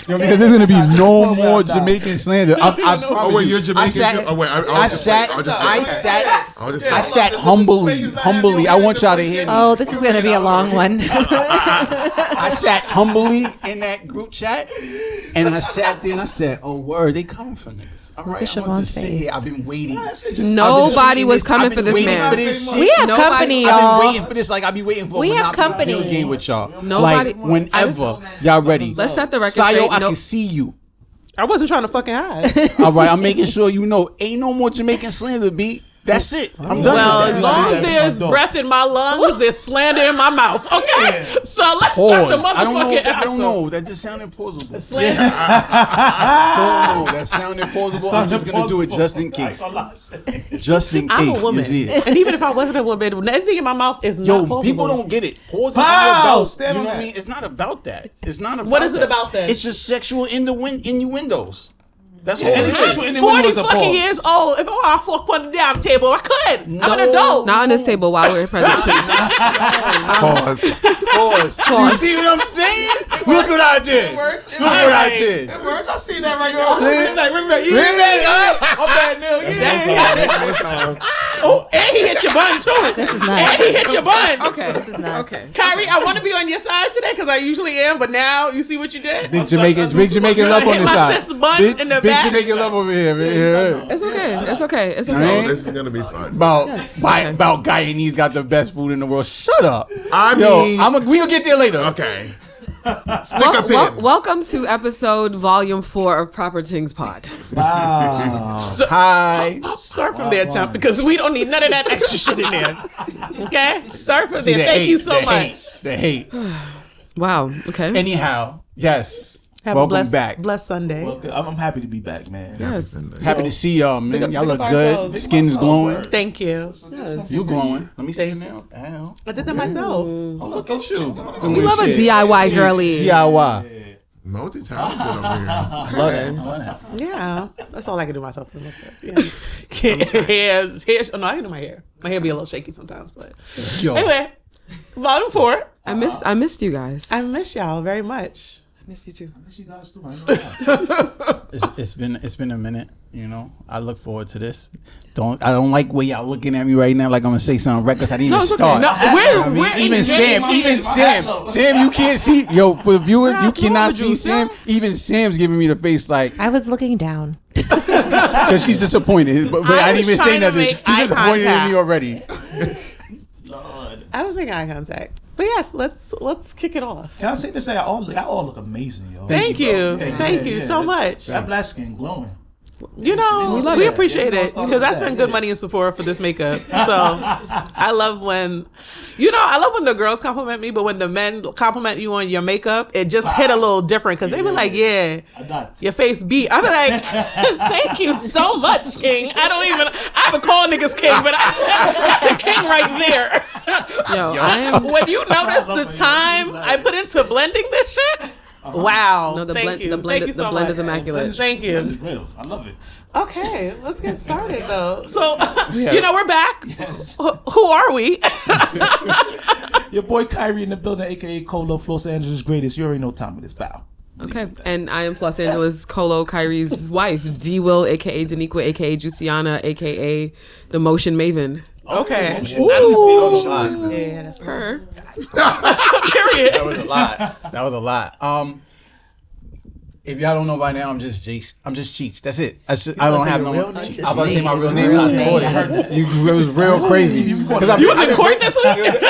You know, because there's gonna be no more Jamaican slander. You're Jamaican. I sat humbly. I want y'all to hear me. Oh, this is gonna be a long one. I sat humbly in that group chat, and I sat there and I said, "Oh, word, they coming for niggas." All right, I'm gonna just sit here. I've been waiting. Nobody was coming for this man. We have company, y'all. I've been waiting for this. Like I be waiting for. We have company. Game with y'all. Nobody. Like whenever y'all ready. Let's set the record Sayo, straight. I can see you. I wasn't trying to fucking hide. All right, I'm making sure you know. Ain't no more Jamaican slander, B. That's it. I'm done. Well, with as that. long as there's breath in my lungs, there's slander in my mouth. Okay, so let's start the motherfucking episode. I don't know. That just sounded plausible. Don't know. That sounded plausible. I'm just gonna do it just in case. Just in case. I'm a woman, and even if I wasn't a woman, anything in my mouth is not plausible. People don't get it. Pause is about. You know what I mean? It's not about that. It's not about. What is it about then? It's just sexual innuendos. That's all. I'm 40 fucking years old. If I fuck on the damn table, I could. I'm an adult. Not on this table while we're present. Pause. You see what I'm saying? Look what I did. It works. Look what I did. It works. I see that right now. Oh, and he hit your bun too. This is nice. And he hit your bun. Okay. This is nice. Okay. Kyrie, I want to be on your side today because I usually am, but now you see what you did. Big Jamaican love on hit this my side. sis bun in the Big back. Jamaican love over here. It's okay. It's okay. It's okay. Right? This is gonna be fun. About Guyanese got the best food in the world. Shut up. I mean, we'll get there later. Okay. Stick a pin. Welcome to episode volume 4 of Proper Tings Pod. Wow. Hi. Start from there, Tom, because we don't need none of that extra shit in there. Okay? Start from there. Thank you so much. The hate. Wow. Okay. Anyhow, yes. Have Welcome a back. blessed Sunday. Well, I'm happy to be back, man. Yes. Happy to see y'all, man. Y'all look up good. ourselves. Skin is glowing. Thank you. You glowing. Let me see your nails. Ow. I did that myself. Oh, look at you. You love a DIY girly. DIY. Multi-talented over here. I love that. Yeah. That's all I can do myself for the most part. Yeah. Hair. Oh, no, I can do my hair. My hair be a little shaky sometimes, but Yo. anyway, volume 4. I missed you guys. I miss y'all very much. I missed you too. I miss you guys too. It's been a minute, you know. I look forward to this. I don't like where y'all looking at me right now like I'm gonna say something reckless. I didn't even start. No, we're even Sam, you can't see. Yo, for the viewers, you cannot see Sam. Even Sam's giving me the face like I was looking down. because she's disappointed. But I didn't even say nothing. She's disappointed in me already. I was making eye contact. But yes, let's kick it off. Can I say this? Y'all all look amazing, yo. Thank you. Thank you so much. That black skin glowing. You know, we appreciate it because I spent good money in Sephora for this makeup. So I love when the girls compliment me, but when the men compliment you on your makeup, it just hit a little different because they be like, yeah, your face beat. I be like, thank you so much, King. I haven't called niggas King, but that's a King right there. Yo, when you notice the time I put into blending this shit, wow. No, Thank you. The blend is immaculate. Thank you. It's real. I love it. Okay, let's get started though. So, we're back. Yes. Who are we? Your boy Kyrie in the building, aka Colo, Los Angeles greatest. You already know time it is. Bow. Okay, and I am Los Angeles Colo Kyrie's wife, D Will, aka Daniqua, aka Juicyana, aka the Motion Maven. Okay. Yeah, that's her. Period. That was a lot. If y'all don't know by now, I'm just Cheech. That's it. I don't have no. I was about to say my real name. It was real crazy. You was in court this week?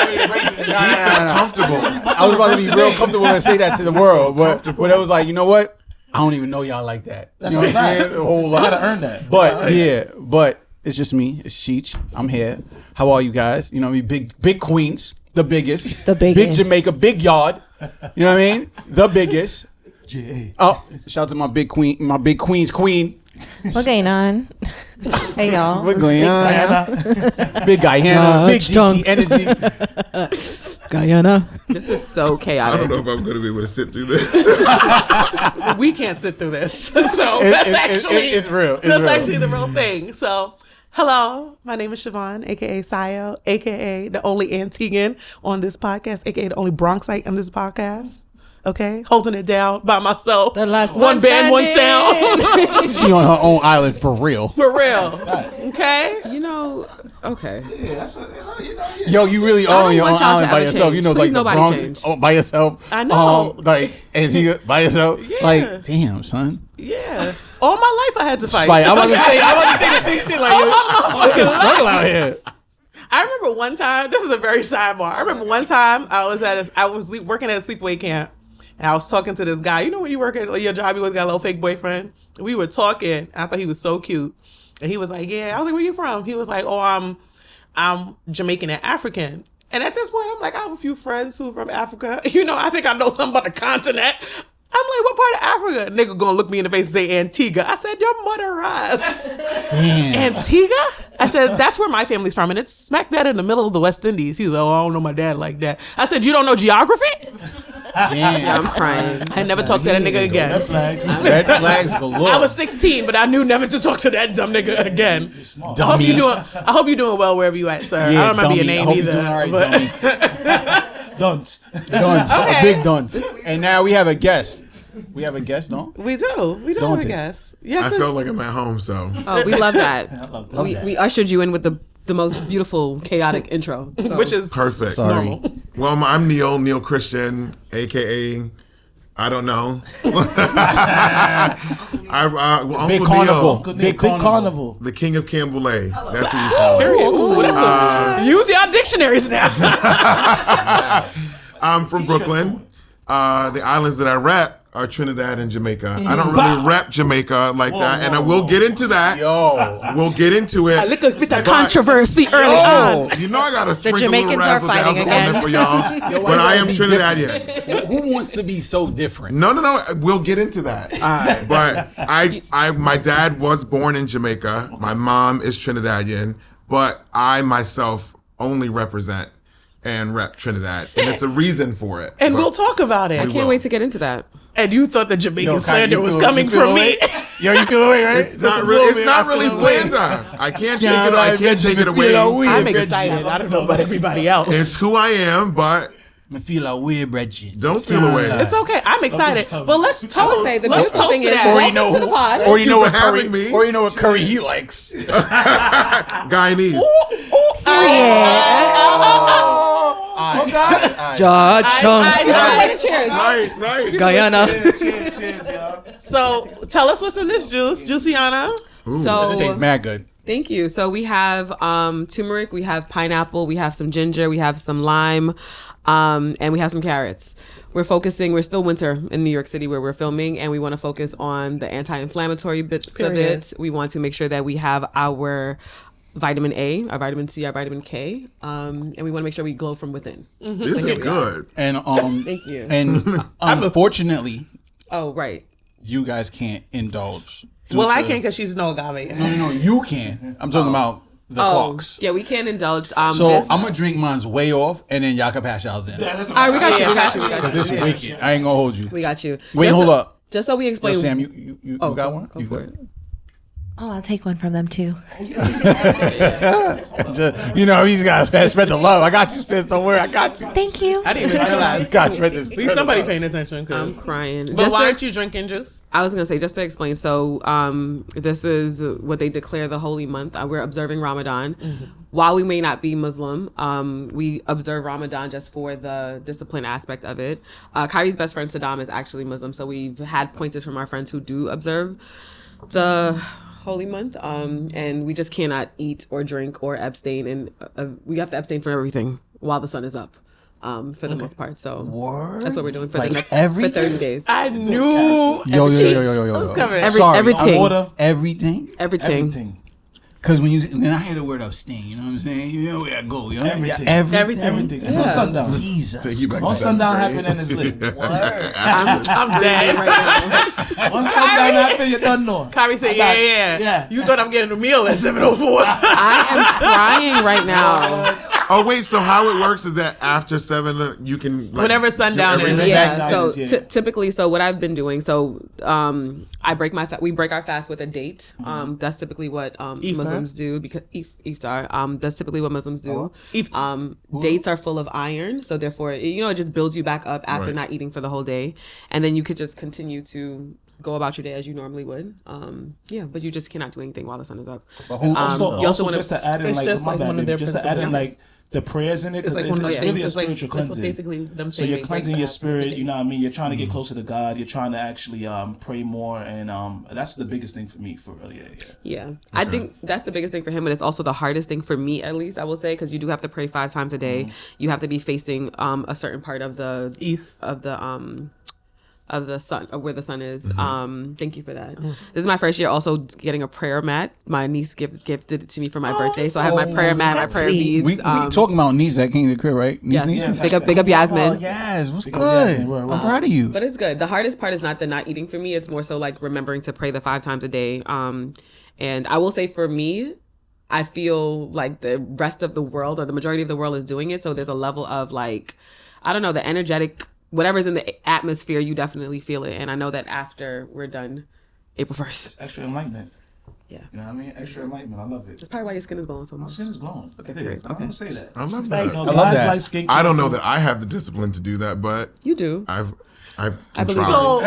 Comfortable. I was about to be real comfortable and say that to the world, but it was like, you know what? I don't even know y'all like that. That's you know what I'm saying? A whole lot. I gotta earn that. But it's just me. It's Cheech. I'm here. How are you guys? You know, big Queens, the biggest, big Jamaica, big yard. You know what I mean? The biggest. Oh, shout out to my big Queen's queen. What's going on? Hey y'all. What's going on? Big Guyana, big GT energy. Guyana. This is so chaotic. I don't know if I'm going to be able to sit through this. We can't sit through this. So it's real. That's actually the real thing. So, hello, my name is Siobhan, aka Sayo, aka the only Antiguan on this podcast, aka the only Bronxite on this podcast. Okay, holding it down by myself. The last one one band, one standing. sound. She on her own island for real. For real. Okay. You know, okay. Yeah, that's Yo, you really I are don't on your want own y'all to island by ever yourself. change. You know, Please like the nobody Bronx change. is by yourself. I know. Like Antigua by yourself. Yeah. Like, damn, son. Yeah. All my life I had to fight. I'm about to say the same thing. Like, fucking struggle out here. I remember one time, this is a very sidebar. I remember one time I was working at a sleepaway camp, and I was talking to this guy. You know when you work at your job, you always got a little fake boyfriend? We were talking. I thought he was so cute. And he was like, yeah. I was like, where you from? He was like, oh, I'm Jamaican and African. And at this point, I'm like, I have a few friends who are from Africa. You know, I think I know something about the continent. I'm like, what part of Africa? Nigga gonna look me in the face and say Antigua. I said, your mother ass. Damn. Antigua? I said, that's where my family's from. And it's smack that in the middle of the West Indies. He's like, oh, I don't know my dad like that. I said, you don't know geography? Damn. I'm crying. I never talked to that nigga again. red flags. Red flags galore. I was 16, but I knew never to talk to that dumb nigga again. I Dummy. hope you're doing well wherever you at, sir. Yeah, I don't remember your dummy. I name hope you're either. doing all right, but Dunce. Dunce. Okay. A big dunce. And now we have a guest. We have a guest, no? we do have a Daunting. guess. Yeah, I felt like I'm at home, so Oh, we love that. love We ushered you in with the most beautiful, chaotic intro. So. which is perfect. Sorry. normal. Well, I'm Neil Christian, aka I don't know. Big Uncle carnival. Neil, Big carnival. the King of Canboulay. That's what you call it. Period. Ooh, that's use your dictionaries now. I'm from Brooklyn. The islands that I rap are Trinidad and Jamaica. I don't really rap Jamaica like that, and I will get into that. Yo. We'll get into it. A little bit of But- controversy early on. You know I got to sprinkle a Jamaicans little are razzle fighting dazzle on again. there for y'all. Yo, why But you I gotta am be Trinidadian. Who wants to be so different? No. We'll get into that. But my dad was born in Jamaica. My mom is Trinidadian. But I myself only represent and rep Trinidad, and it's a reason for it. And But we'll talk about it. I can't wait to get into that. And you thought the Jamaican Yo, slander you was feel- coming you feel from away? me. Yo, you feel away, right? It's not really slander. I can't take it. I can't take it away. I'm excited. I don't know about everybody else. It's who I am, but I feel a weird, Bridget. don't feel away. It's okay. I'm excited. But let's toast. I would say the let's beautiful toast thing to is, that. welcome to the pod. Or you know you what for curry, having me. or you know what curry he likes. Guyanese. Judge Cheers. Right. Guyana. So tell us what's in this juice, Juiciana. This So tastes mad good. thank you. So we have turmeric, we have pineapple, we have some ginger, we have some lime, and we have some carrots. We're still winter in New York City where we're filming, and we want to focus on the anti-inflammatory bits Period. of it. We want to make sure that we have our vitamin A, our vitamin C, our vitamin K, and we want to make sure we glow from within. This is good. And Thank you. And unfortunately, Oh, right. you guys can't indulge. Well, I can. can because she's no agave. No, you can. I'm talking about the clocks. Yeah, we can't indulge. So This. I'm gonna drink mine's way off, and then y'all can pass y'all's in. All right, we got you. We got you. We got Because you. this is wicked. I ain't gonna hold you. We got you. Wait, Just hold so- up. Just so we Yo, explain. Sam, you got one? Go You for good? it. Oh, I'll take one from them too. Just, you know, these guys spread the love. I got you, sis. Don't worry, I got you. Thank you. I didn't even realize. Got you. Spread this. At least somebody paying attention. I'm crying. But Just why to- aren't you drinking juice? I was gonna say, just to explain. So, this is what they declare the holy month. We're observing Ramadan. While we may not be Muslim, we observe Ramadan just for the discipline aspect of it. Kyrie's best friend Saddam is actually Muslim, so we've had pointers from our friends who do observe the holy month, and we just cannot eat or drink or abstain, and we have to abstain from everything while the sun is up. For the most part, so that's what we're doing for Like the next everything? for 30 days. I knew. Yo. Let's cover it. Sorry, everything. Water. Everything. Everything. Everything. Because when I hear the word abstain, you know what I'm saying? You know where I go. You know? Everything. Everything. Until sundown. Jesus. Take you back Once to sundown seventh happen, grade. then it's lit. I'm dead. Right now. Once sundown happen, you don't know. Kyrie said, got yeah. it. Yeah. You thought I'm getting a meal at 7:04. I am crying right now. Oh wait, so how it works is that after 7 you can Whenever sundown is. Yeah. So Yeah. typically, so what I've been doing, so I break we break our fast with a date. That's typically what Muslims do because iftar. That's typically what Muslims do. Dates are full of iron, so therefore, it just builds you back up after not eating for the whole day, and then you could just continue to go about your day as you normally would. But you just cannot do anything while the sun is up. Also, just to add in, just to add in, like, the prayers in it, because it's really a spiritual cleansing. Basically them so you're cleansing your spirit, you know what I mean? You're trying to get closer to God. You're trying to actually pray more, and that's the biggest thing for me, for real. Yeah. Okay. I think that's the biggest thing for him, but it's also the hardest thing for me, at least, I will say, because you do have to pray 5 times a day. You have to be facing a certain part of the east of the sun, of where the sun is. Thank you for that. This is my first year also getting a prayer mat. My niece gifted it to me for my birthday, so I have my prayer mat, my prayer beads. We talking about niece that came to the crib, right? Niece, yes. Big up Yasmin. Oh, yes, what's good? I'm proud of you. But it's good. The hardest part is not the not eating for me. It's more so like remembering to pray the 5 times a day. And I will say for me, I feel like the rest of the world, or the majority of the world, is doing it. So there's a level of, like, I don't know, the energetic, whatever's in the atmosphere, you definitely feel it. And I know that after we're done, April 1st. Extra enlightenment. Yeah. You know what I mean? Extra enlightenment. I love it. That's probably why your skin is glowing so much. My skin is glowing. Okay, great. Okay. I'm going to say that. I love that. I love that. Skin I don't know that I have the discipline to do that, but you do. I've I believe tried. So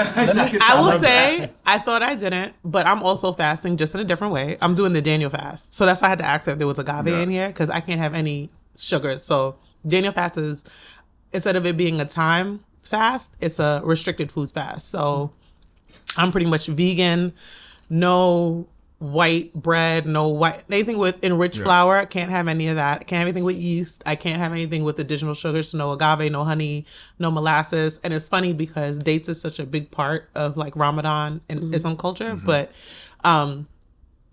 I will say, I thought I didn't, but I'm also fasting just in a different way. I'm doing the Daniel fast. So that's why I had to ask if there was agave in here, because I can't have any sugar. So Daniel fast is, instead of it being a time fast, it's a restricted food fast. So I'm pretty much vegan, no white bread, no white, anything with enriched flour. I can't have any of that. I can't have anything with yeast. I can't have anything with additional sugars. So no agave, no honey, no molasses. And it's funny because dates is such a big part of like Ramadan and Islam culture. But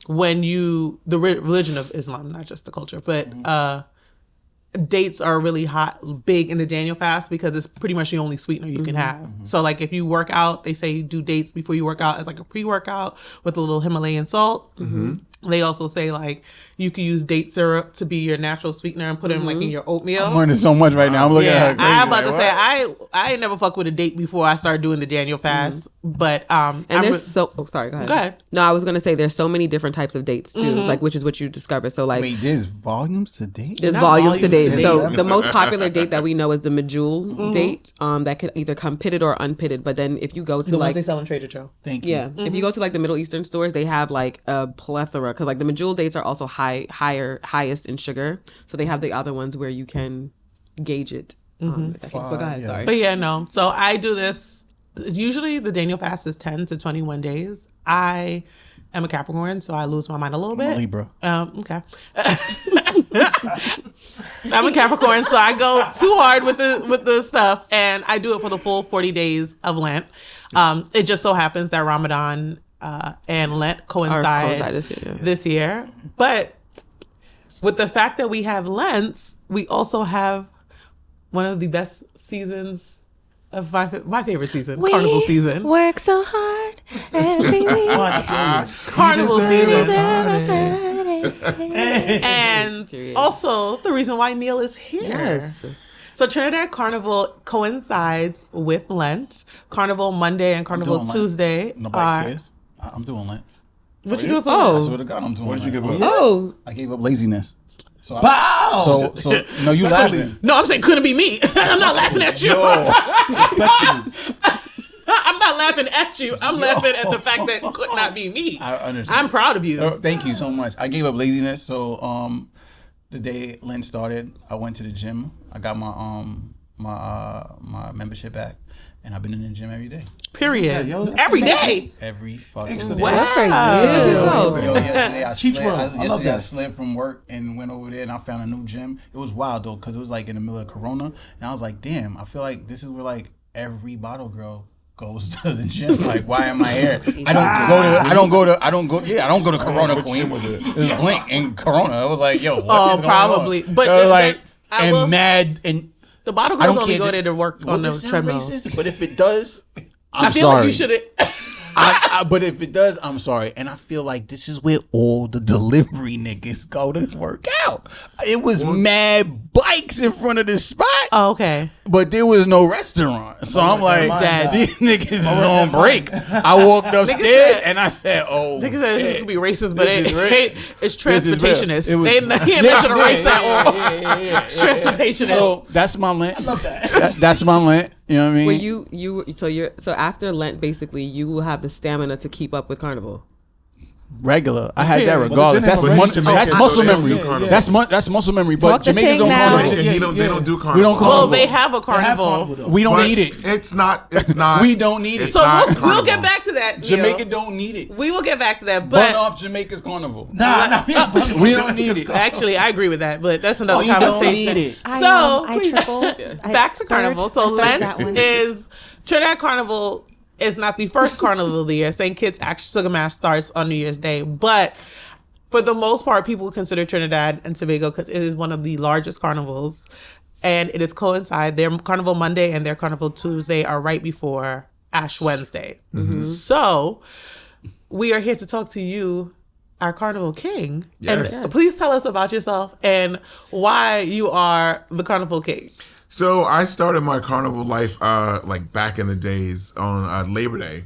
when the religion of Islam, not just the culture, but dates are really big in the Daniel fast because it's pretty much the only sweetener you can have. So like if you work out, they say do dates before you work out as like a pre-workout with a little Himalayan salt. They also say like you can use date syrup to be your natural sweetener and put it in like in your oatmeal. I'm learning so much right now. I'm looking at her crazy. I'm about to say I ain't never fuck with a date before I started doing the Daniel fast. But sorry, go ahead. Go ahead. No, I was gonna say there's so many different types of dates too, like which is what you discovered. So like wait, there's volumes to dates? There's volumes to dates. So the most popular date that we know is the medjool date. That could either come pitted or unpitted. But then if you go to the like ones they sell in Trader Joe. Thank you. Yeah. If you go to like the Middle Eastern stores, they have like a plethora, because like the medjool dates are also highest in sugar. So they have the other ones where you can gauge it. But go ahead, sorry. But yeah, no. So I do this. Usually the Daniel fast is 10 to 21 days. I am a Capricorn, so I lose my mind a little bit. I'm a Libra. Okay. I'm a Capricorn, so I go too hard with the stuff, and I do it for the full 40 days of Lent. It just so happens that Ramadan and Lent coincide this year. But with the fact that we have Lents, we also have one of the best seasons of my favorite season, Carnival season. Work so hard every week. Carnival season. And also the reason why Neil is here. Yes. So Trinidad Carnival coincides with Lent. Carnival Monday and Carnival Tuesday I'm doing Lent. What you doing for I Lent? swear to God, I'm doing What did you Lent. give up? I gave up laziness. So Wow! So no, you laughing. No, I'm saying couldn't be me. I'm not laughing at you. I'm not laughing at you. I'm laughing at the fact that it could not be me. I understand. I'm proud of you. Thank you so much. I gave up laziness. So the day Lent started, I went to the gym. I got my my membership back, and I've been in the gym every day. Period. Every day. Every fucking day. Wow. Yesterday I I slid from work and went over there and I found a new gym. It was wild though, because it was like in the middle of Corona, and I was like, damn, I feel like this is where like every bottle girl goes to the gym. Like, why am I here? I don't go to Corona Queen. It was Blink and Corona. It was like, yo, what is going probably. on? But the bottle girls only go there to work on the treadmill. Racist, but if it does, I feel like you should But if it does, I'm sorry. And I feel like this is where all the delivery niggas go to work out. It was mad bikes in front of this spot. Oh, okay. But there was no restaurant. So I'm like, Dad. these niggas is on break. I walked upstairs and I said, oh, Niggas said it could be racist, but This is real. it's transportationist. It was- He ain't mention race at all. Yeah. It's transportationist. So that's my Lent. I love that. That's my Lent. You know what I mean? Were so after Lent, basically, you will have the stamina to keep up with Carnival. Regular. I had that regardless. But That's muscle memory. That's That's muscle memory. Talk But to Jamaicans Ting don't now. carnival. They don't do carnival. We don't well, carnival. they have a carnival. We don't But need it. It's not. We don't need it. It's So not we'll carnival. get back to that. Neil. Jamaica don't need it. We will get back to that. Burn But off Jamaica's carnival. Nah, We don't need it. actually, I agree with that. But that's another You don't conversation. need it. I please, triple. back to Carnival. So Lent that one. is Trinidad Carnival is not the first carnival of the year. St. Kitts Sugar Mash starts on New Year's Day, but for the most part, people consider Trinidad and Tobago because it is one of the largest carnivals, and it is coincide. Their Carnival Monday and their Carnival Tuesday are right before Ash Wednesday. So we are here to talk to you, our Carnival King. Yes. And please tell us about yourself and why you are the Carnival King. So I started my carnival life like back in the days on Labor Day.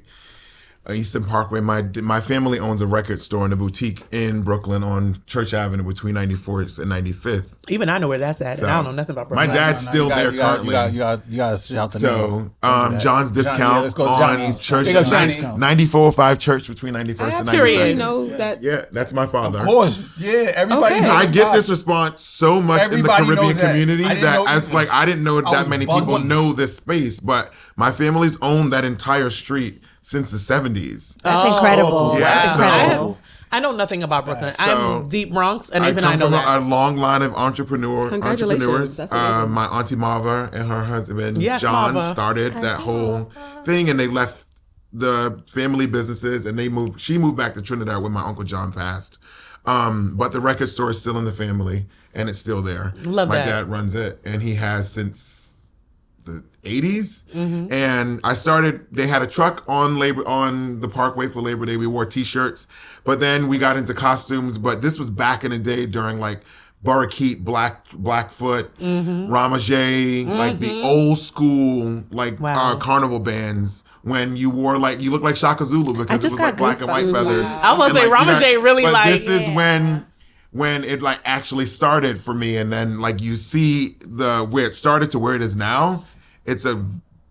Eastern Parkway. My family owns a record store and a boutique in Brooklyn on Church Avenue between 94th and 95th. Even I know where that's at, and I don't know nothing about Brooklyn. My dad's still there currently. You got to shout the So, name. John's Discount let's go on Johnny's. Church, Big up Johnny's. 9405 Church between 91st and Period. 92nd. know that. Yeah, that's my father. Of course. Yeah, everybody Okay. knows. I get God. this response so much in the Everybody Caribbean knows that. community I didn't that know it's like I didn't know I that was many people bugging. know this space, but my family's owned that entire street since the 70s. That's incredible. Yeah, That's so- incredible. I know nothing about Brooklyn. So, I'm deep Bronx, and I even come I know from that. a long line of entrepreneurs. Congratulations. That's amazing. My auntie Marva and her husband Yes, John Marva. started that whole thing, and they left the family businesses and they moved. She moved back to Trinidad when my uncle John passed. But the record store is still in the family, and it's still there. Love my that. dad runs it, and he has since the 80s. Mm-hmm. And I started, they had a truck on the Parkway for Labor Day. We wore t-shirts, but then we got into costumes. But this was back in the day during like Burrakeet, Blackfoot, Ramajay, like the old school, like Wow. carnival bands. When you wore you looked like Shaka Zulu because it just was like got black and white goosebumps. feathers. I was And, gonna say, you had- Ramajay really but like- this is when it like actually started for me, and then like you see where it started to where it is now. It's a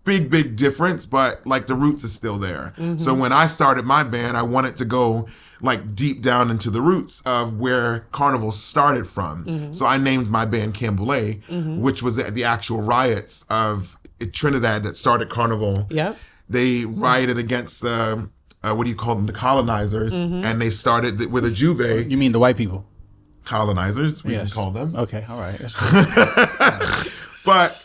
big difference, but like the roots is still there. So when I started my band, I wanted to go like deep down into the roots of where Carnival started from. So I named my band Canboulay, which was the actual riots of Trinidad that started Carnival. Yep. They rioted against the what do you call them, the colonizers, and they started with a juve. You mean the white people? Colonizers, we can Yes. call them. Okay, all right. That's cool. But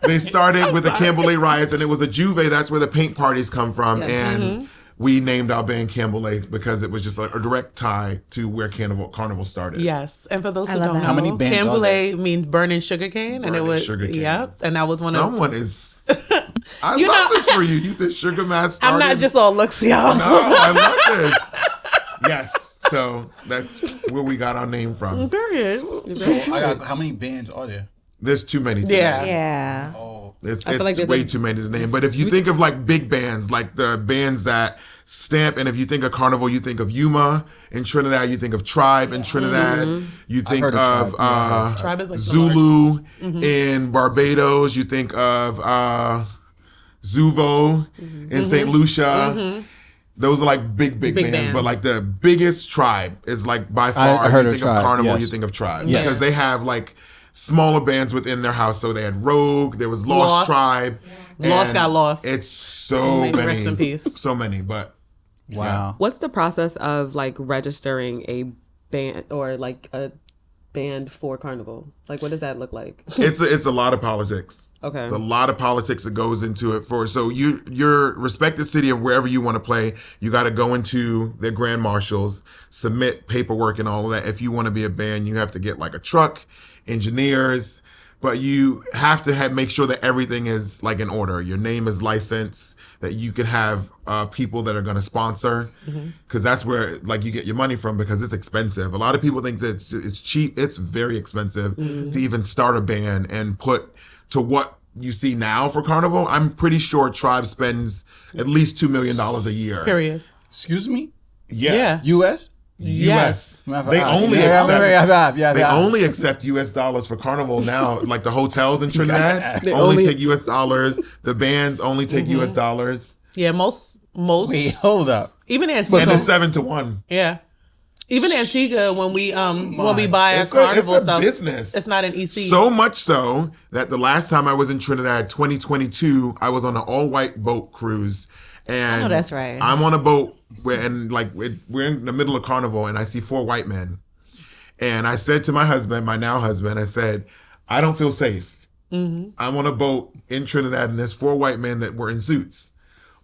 they started with the Camboulay riots, and it was a juve. That's where the paint parties come from. And we named our band Camboulay because it was just like a direct tie to where Carnival started. Yes, and for those who love don't that. know, How many bands are Canboulay means burning sugarcane, and it Burning was sugarcane. Yep, and that was one of. Someone is. I You love know- this for you. You said Sugar Mass started. I'm not just all looks, y'all. No, I love this. Yes. So that's where we got our name from. Period. How many bands are there? There's too many. To Yeah. name. Yeah. It's feel like there's way a- too many to name. But if you think of like big bands, like the bands that stamp, and if you think of Carnival, you think of Yuma in Trinidad, you think of Tribe in Trinidad, you think heard of of Tribe. Tribe is like the Zulu in Barbados, you think of Zuvo in St. Lucia. Those are like big bands, but like the biggest Tribe is like by far. I heard you of think Tribe, of Carnival, yes. you think of Tribe Yes. because they have like smaller bands within their house. So they had Rogue, there was Lost Lost. Tribe. Lost and got lost. It's so May many. rest in peace. So many, but Wow. What's the process of like registering a band or like a band for Carnival? Like, what does that look like? it's a lot of politics. Okay. It's a lot of politics that goes into it. So your respective city of wherever you want to play, you got to go into the grand marshals, submit paperwork and all of that. If you want to be a band, you have to get like a truck, engineers, but you have to make sure that everything is like in order. Your name is licensed, that you can have people that are going to sponsor, because that's where like you get your money from, because it's expensive. A lot of people think that it's cheap. It's very expensive to even start a band and put to what you see now for Carnival. I'm pretty sure Tribe spends at least $2 million a year. Period. Excuse me? Yeah. U.S.? U.S. They only accept U.S. dollars for Carnival now. Like the hotels in Trinidad they only take U.S. dollars. The bands only take U.S. dollars. Yeah, most. Wait, hold up. Even Antigua. And it's 7-1. Yeah. Even Antigua, when we buy a Carnival it's a stuff, business. It's not an EC. So much so that the last time I was in Trinidad, 2022, I was on an all-white boat cruise. And that's right. I'm on a boat we're in the middle of Carnival, and I see 4 white men. And I said to my husband, my now husband, I said, I don't feel safe. I'm on a boat in Trinidad, and there's 4 white men that were in suits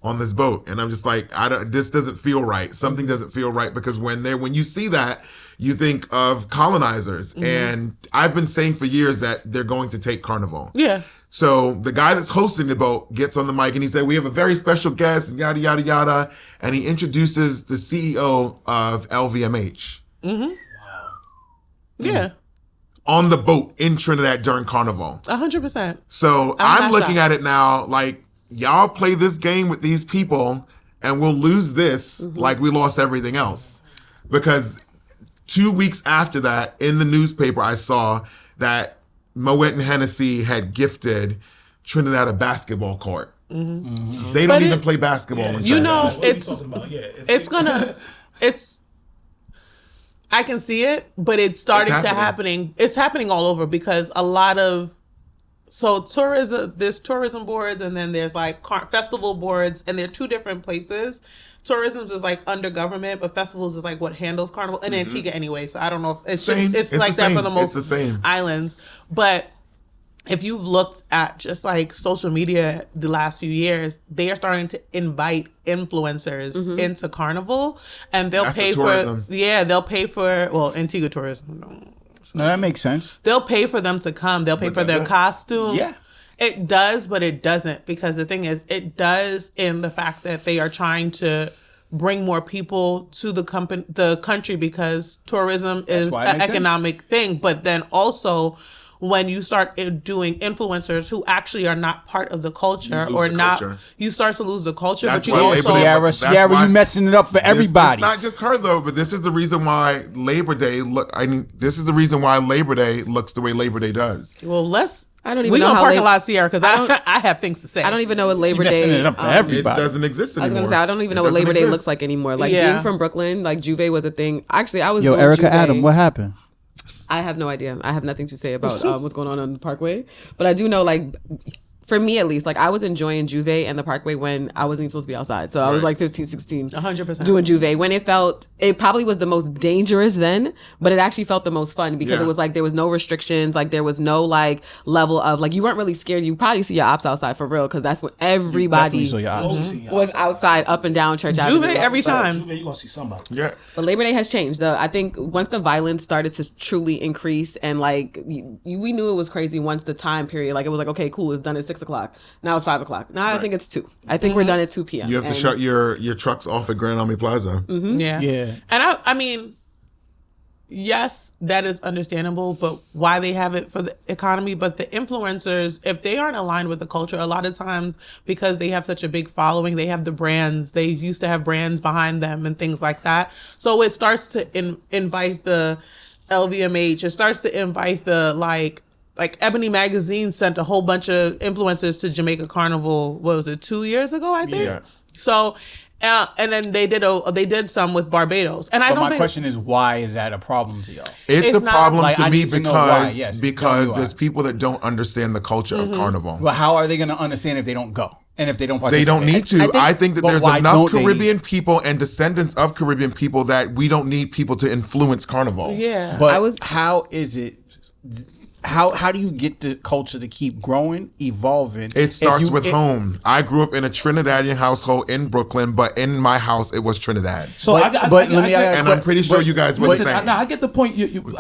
on this boat. And I'm just like, this doesn't feel right. Something doesn't feel right, because when you see that, you think of colonizers. And I've been saying for years that they're going to take Carnival. Yeah. So the guy that's hosting the boat gets on the mic and he said, we have a very special guest, yada, yada, yada. And he introduces the CEO of LVMH. Yeah. On the boat in Trinidad during Carnival. 100%. So I'm looking at it now like, y'all play this game with these people and we'll lose this like we lost everything else. Because 2 weeks after that, in the newspaper, I saw that Moet and Hennessy had gifted Trinidad a basketball court. They don't even play basketball. Yeah, you know, I can see it, but it's starting to happening. It's happening all over, because a lot of there's tourism boards, and then there's like festival boards, and they're 2 different places. Tourism is like under government, but festivals is like what handles Carnival in Antigua anyway. So I don't know if it's like that for the most islands. But if you've looked at just like social media the last few years, they are starting to invite influencers into Carnival, and they'll pay for Antigua tourism. No, that makes sense. They'll pay for them to come. They'll pay for their costume. Yeah. It does, but it doesn't, because the thing is, it does in the fact that they are trying to bring more people to the country, because tourism is an economic thing. But then also, when you start doing influencers who actually are not part of the culture you start to lose the culture. That's but you also Sierra, you messing it up for everybody. It's not just her though, but this is the reason why Labor Day this is the reason why Labor Day looks the way Labor Day does. Well, I don't even we know gonna how parking lot, Sierra, because I have things to say. I don't even know what Labor Day. It doesn't exist anymore. I was gonna say I don't even know what Labor Day looks like anymore. Like being from Brooklyn, like Juve was a thing. Actually, I was. Yo, Erica Juve. Adam, what happened? I have no idea. I have nothing to say about what's going on the Parkway, but I do know, like, for me at least, like I was enjoying Juve and the Parkway when I wasn't even supposed to be outside. So I was like 15, 16, 100% doing Juve when it probably was the most dangerous then, but it actually felt the most fun, because it was like there was no restrictions, like there was no like level of like you weren't really scared. You probably see your ops outside for real, because that's what everybody was outside up and down Church Avenue. Juve every time. Juve, you gonna see somebody. Yeah. But Labor Day has changed. I think once the violence started to truly increase, and like we knew it was crazy once the time period, like it was like, okay, cool, it's done at 6 o'clock. Now it's 5 o'clock. Now I think it's 2. I think we're done at 2 p.m. You have to shut your trucks off at Grand Army Plaza. Yeah. And I mean, yes, that is understandable, but why they have it for the economy. But the influencers, if they aren't aligned with the culture, a lot of times, because they have such a big following, they have the brands. They used to have brands behind them and things like that. So it starts to invite the LVMH. It starts to invite the like Ebony Magazine sent a whole bunch of influencers to Jamaica Carnival. What was it, 2 years ago? I think. Yeah. So. And then they did some with Barbados, and my question is, why is that a problem to y'all? It's a problem to me because there's people that don't understand the culture of Carnival. But how are they going to understand if they don't go and if they don't participate? They don't need to. I think that there's enough Caribbean people and descendants of Caribbean people that we don't need people to influence Carnival. Yeah, but how is it? how do you get the culture to keep growing, evolving? It starts with home. I grew up in a Trinidadian household in Brooklyn, but in my house it was Trinidad. So I'm pretty sure you guys were the same. I get the point.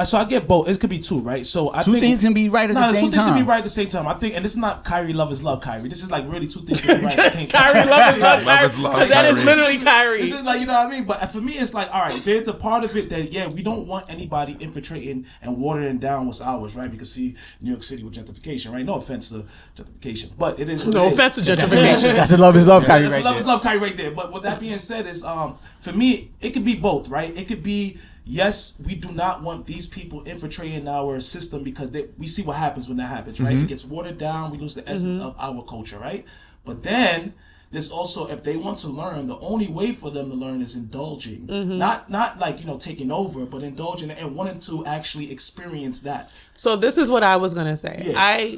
So I get both. It could be two, right? So I think two things can be right at the same time. Two things can be right at the same time. I think, and this is not Kyrie lovers love Kyrie. This is like really two things can be right at the same time. Kyrie lovers love Kyrie. That is literally Kyrie. This is like, you know what I mean? But for me, it's like, all right, there's a part of it that we don't want anybody infiltrating and watering down what's ours, right? Because see, New York City with gentrification, right? No offense to gentrification, but it is. No offense to gentrification. That's a love is love Kyrie right there. That's love Kyrie right there. But with that being said, is for me, it could be both, right? It could be, yes, we do not want these people infiltrating our system because we see what happens when that happens, right? It gets watered down. We lose the essence of our culture, right? But then there's also, if they want to learn, the only way for them to learn is indulging, not like taking over, but indulging and wanting to actually experience that. So this is what I was gonna say. Yeah.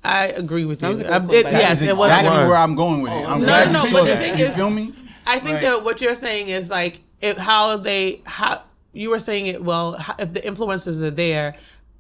I agree with you. Yes, it was exactly where I'm going with it. I'm glad you saw that. You feel me? I think that what you're saying is like how you were saying it. Well, if the influencers are there,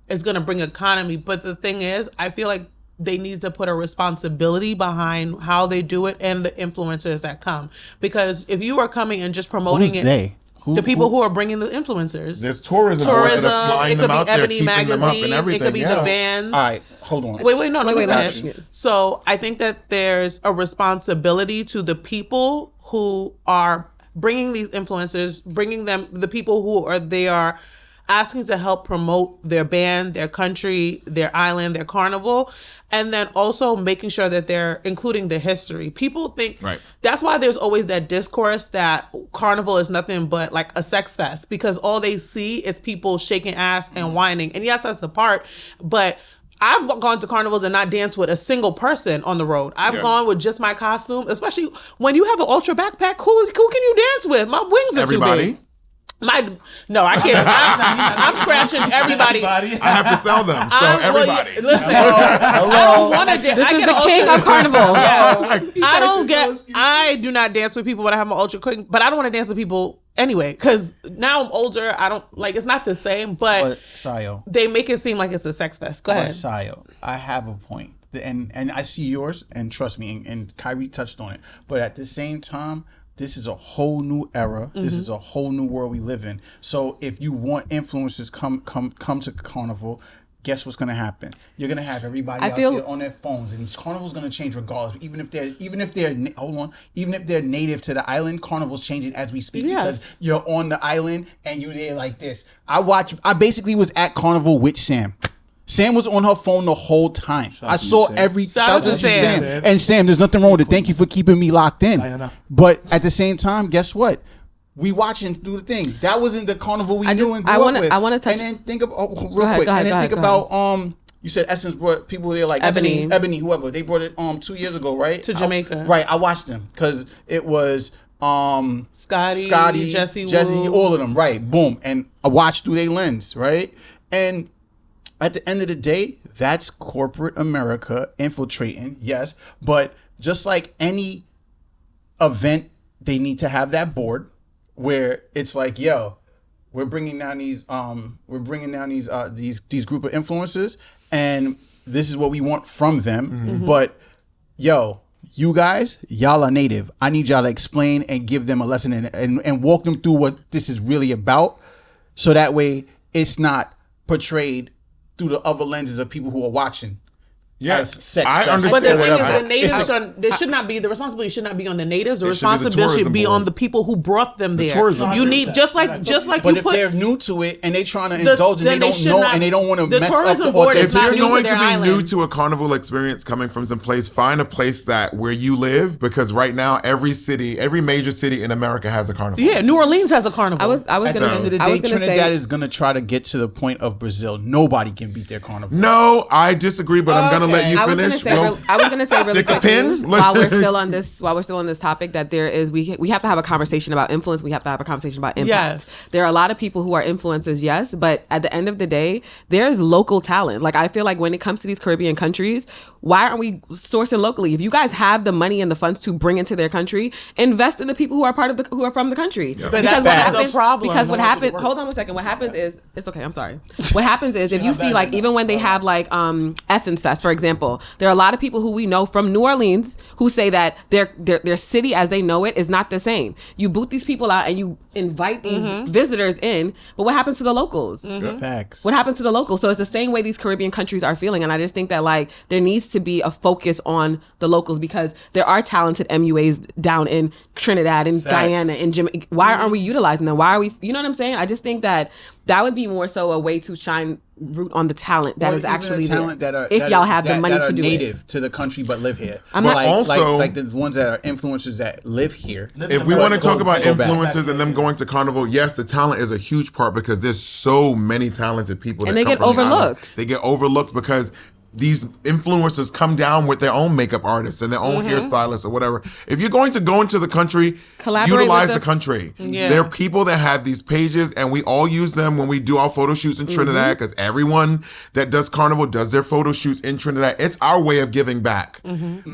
it's gonna bring economy. But the thing is, I feel like they need to put a responsibility behind how they do it and the influencers that come. Because if you are coming and just promoting the people who are bringing the influencers. There's tourism. It could be Ebony Magazine. It could be the bands. All right, hold on. Wait. So I think that there's a responsibility to the people who are bringing these influencers, bringing them, the people who they are asking to help promote their band, their country, their island, their carnival, and then also making sure that they're including the history. People think that's why there's always that discourse that carnival is nothing but like a sex fest, because all they see is people shaking ass and whining. And yes, that's a part, but I've gone to carnivals and not danced with a single person on the road. I've gone with just my costume, especially when you have an ultra backpack. Who can you dance with? My wings are too big. No, I can't. I'm scratching everybody. I have to sell them, so everybody. Listen, I don't want to dance. This is the king of carnival. I do not dance with people when I have my ultra quick, but I don't want to dance with people anyway, because now I'm older. I don't like. It's not the same, but Sayo, they make it seem like it's a sex fest. Go ahead, Sayo. I have a point, and I see yours, and trust me, and Kyrie touched on it, but at the same time, this is a whole new era. This is a whole new world we live in. So if you want influencers come to Carnival, guess what's gonna happen? You're gonna have everybody out there on their phones, and Carnival's gonna change regardless. Even if they're native to the island, Carnival's changing as we speak because you're on the island and you're there like this. I basically was at Carnival with Sam. Sam was on her phone the whole time. I saw every shout out to Sam. And Sam, there's nothing wrong with it. Thank you for keeping me locked in. But at the same time, guess what? We watching through the thing. That wasn't the carnival we knew and grew up with. I want to touch. And then think of think about you said Essence brought people there like Ebony, whoever. They brought it 2 years ago, right? To Jamaica. I watched them because it was Scotty, Jesse, all of them, right? Boom. And I watched through their lens, right? And at the end of the day, that's corporate America infiltrating, yes. But just like any event, they need to have that board where it's like, yo, we're bringing down these these group of influencers, and this is what we want from them. But yo, you guys, y'all are native. I need y'all to explain and give them a lesson and walk them through what this is really about, so that way it's not portrayed through the other lenses of people who are watching. Yes, sex. I understand. But the thing is, the natives the responsibility should not be on the natives. The responsibility should be on the people who brought them there. You need just like but if they're new to it and they trying to indulge and they don't know and they don't want to mess up the board. If you're going to be new to a carnival experience coming from some place, find a place where you live, because right now every major city in America has a carnival. Yeah, New Orleans has a carnival. At the end of the day, Trinidad is going to try to get to the point of Brazil. Nobody can beat their carnival. No, I disagree, but I'm going to to let you I was finish. gonna say really Stick a quickly pin? while we're still on this topic that there is we have to have a conversation about influence. We have to have a conversation about impact. Yes. There are a lot of people who are influencers, yes, but at the end of the day, there's local talent. Like I feel like when it comes to these Caribbean countries, why aren't we sourcing locally? If you guys have the money and the funds to bring into their country, invest in the people who are who are from the country. Yep. But Because that's the problem. Because what happens? Hold on one second. What happens is it's okay. I'm sorry. What happens is if you see like even when they have like Essence Fest, for example, there are a lot of people who we know from New Orleans who say that their city as they know it is not the same. You boot these people out and you invite these visitors in, but what happens to the locals? Facts. What happens to the locals? So it's the same way these Caribbean countries are feeling, and I just think that like there needs to be a focus on the locals because there are talented MUAs down in Trinidad and Guyana and Jamaica. Why aren't we utilizing them? Why are we? You know what I'm saying? I just think that would be more so a way to shine root on the talent that is actually the talent there. that are If y'all have the money that are to do native it. to the country but live here. I'm But not also- like the ones that are influencers that live here. If we want to talk about go back. influencers and them going to Carnival, yes, the talent is a huge part because there's so many talented people And that they come get from the islands. overlooked. They get overlooked because these influencers come down with their own makeup artists and their own hairstylists or whatever. If you're going to go into the country, Collaborate utilize with the country. Yeah. There are people that have these pages and we all use them when we do our photo shoots in Trinidad because everyone that does Carnival does their photo shoots in Trinidad. It's our way of giving back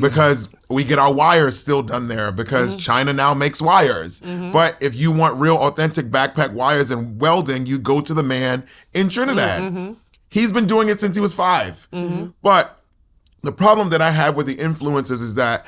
because we get our wires still done there because China now makes wires. But if you want real authentic backpack wires and welding, you go to the man in Trinidad. He's been doing it since he was 5. But the problem that I have with the influencers is that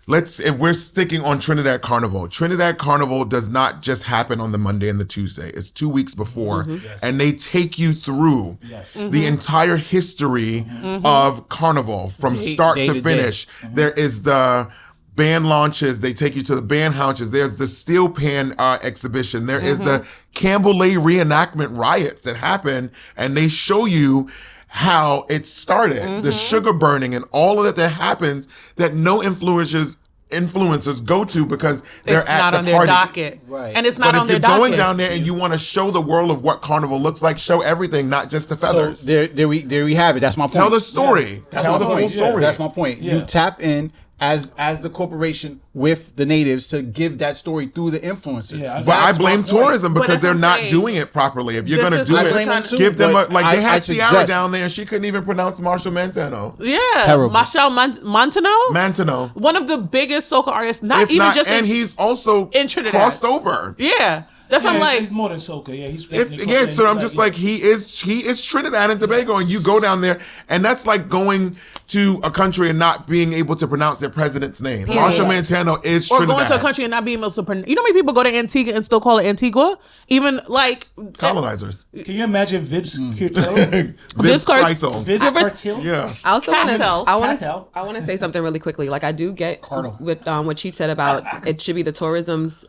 if we're sticking on Trinidad Carnival does not just happen on the Monday and the Tuesday. It's 2 weeks before. And they take you through the entire history of Carnival from start day to to finish. There is the band launches. They take you to the band launches. There's the steel pan exhibition. There is the Canboulay reenactment riots that happen, and they show you how it started, the sugar burning and all of that happens that no influencers go to because they're It's at not the on their party. docket. Right. And it's not But on if their you're docket. going down there and you want to show the world of what Carnival looks like, show everything, not just the So feathers. there we have it. That's my point. Tell the story. Tell the whole point. story. That's my point. Yeah. You tap in as the corporation with the natives to give that story through the influencers. Yeah, But I That's my blame point. tourism But because that's they're what I'm not saying. doing it properly. If you're This going to is do what it, I blame them too, give them but they I had Ciara suggest- down there and she couldn't even pronounce Marshall Montano. Yeah. Terrible. Marshall Montano? Montano. One of the biggest soca artists, not If even not, just and he's also in Trinidad. crossed over. Yeah. That's Yeah, I'm like, he's more than Soca. Yeah, he's So I'm just like he is Trinidad and Tobago, and you go down there, and that's like going to a country and not being able to pronounce their president's name. Marshall Montano is or Trinidad. going to a country and not being able to pronounce. You know how many people go to Antigua and still call it Antigua? Even like Colonizers. Can you imagine Vibs Kirtel? Vince Cart- Kreitzel. Vibs Kirtel? Yeah. I also want Cartel. to. I want to say something really quickly. Like I do get with what Chief said about it should be the tourism's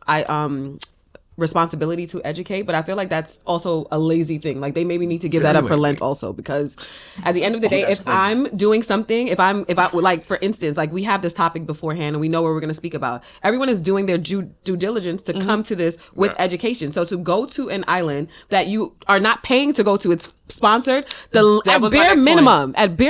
responsibility to educate, but I feel like that's also a lazy thing. Like they maybe need to give that up for lazy. Lent also, because at the end of the day, if I'm doing something, if I like, for instance, like we have this topic beforehand and we know what we're going to speak about, everyone is doing their due diligence to come to this with education. So to go to an island that you are not paying to go to, it's sponsored. That At was my bare next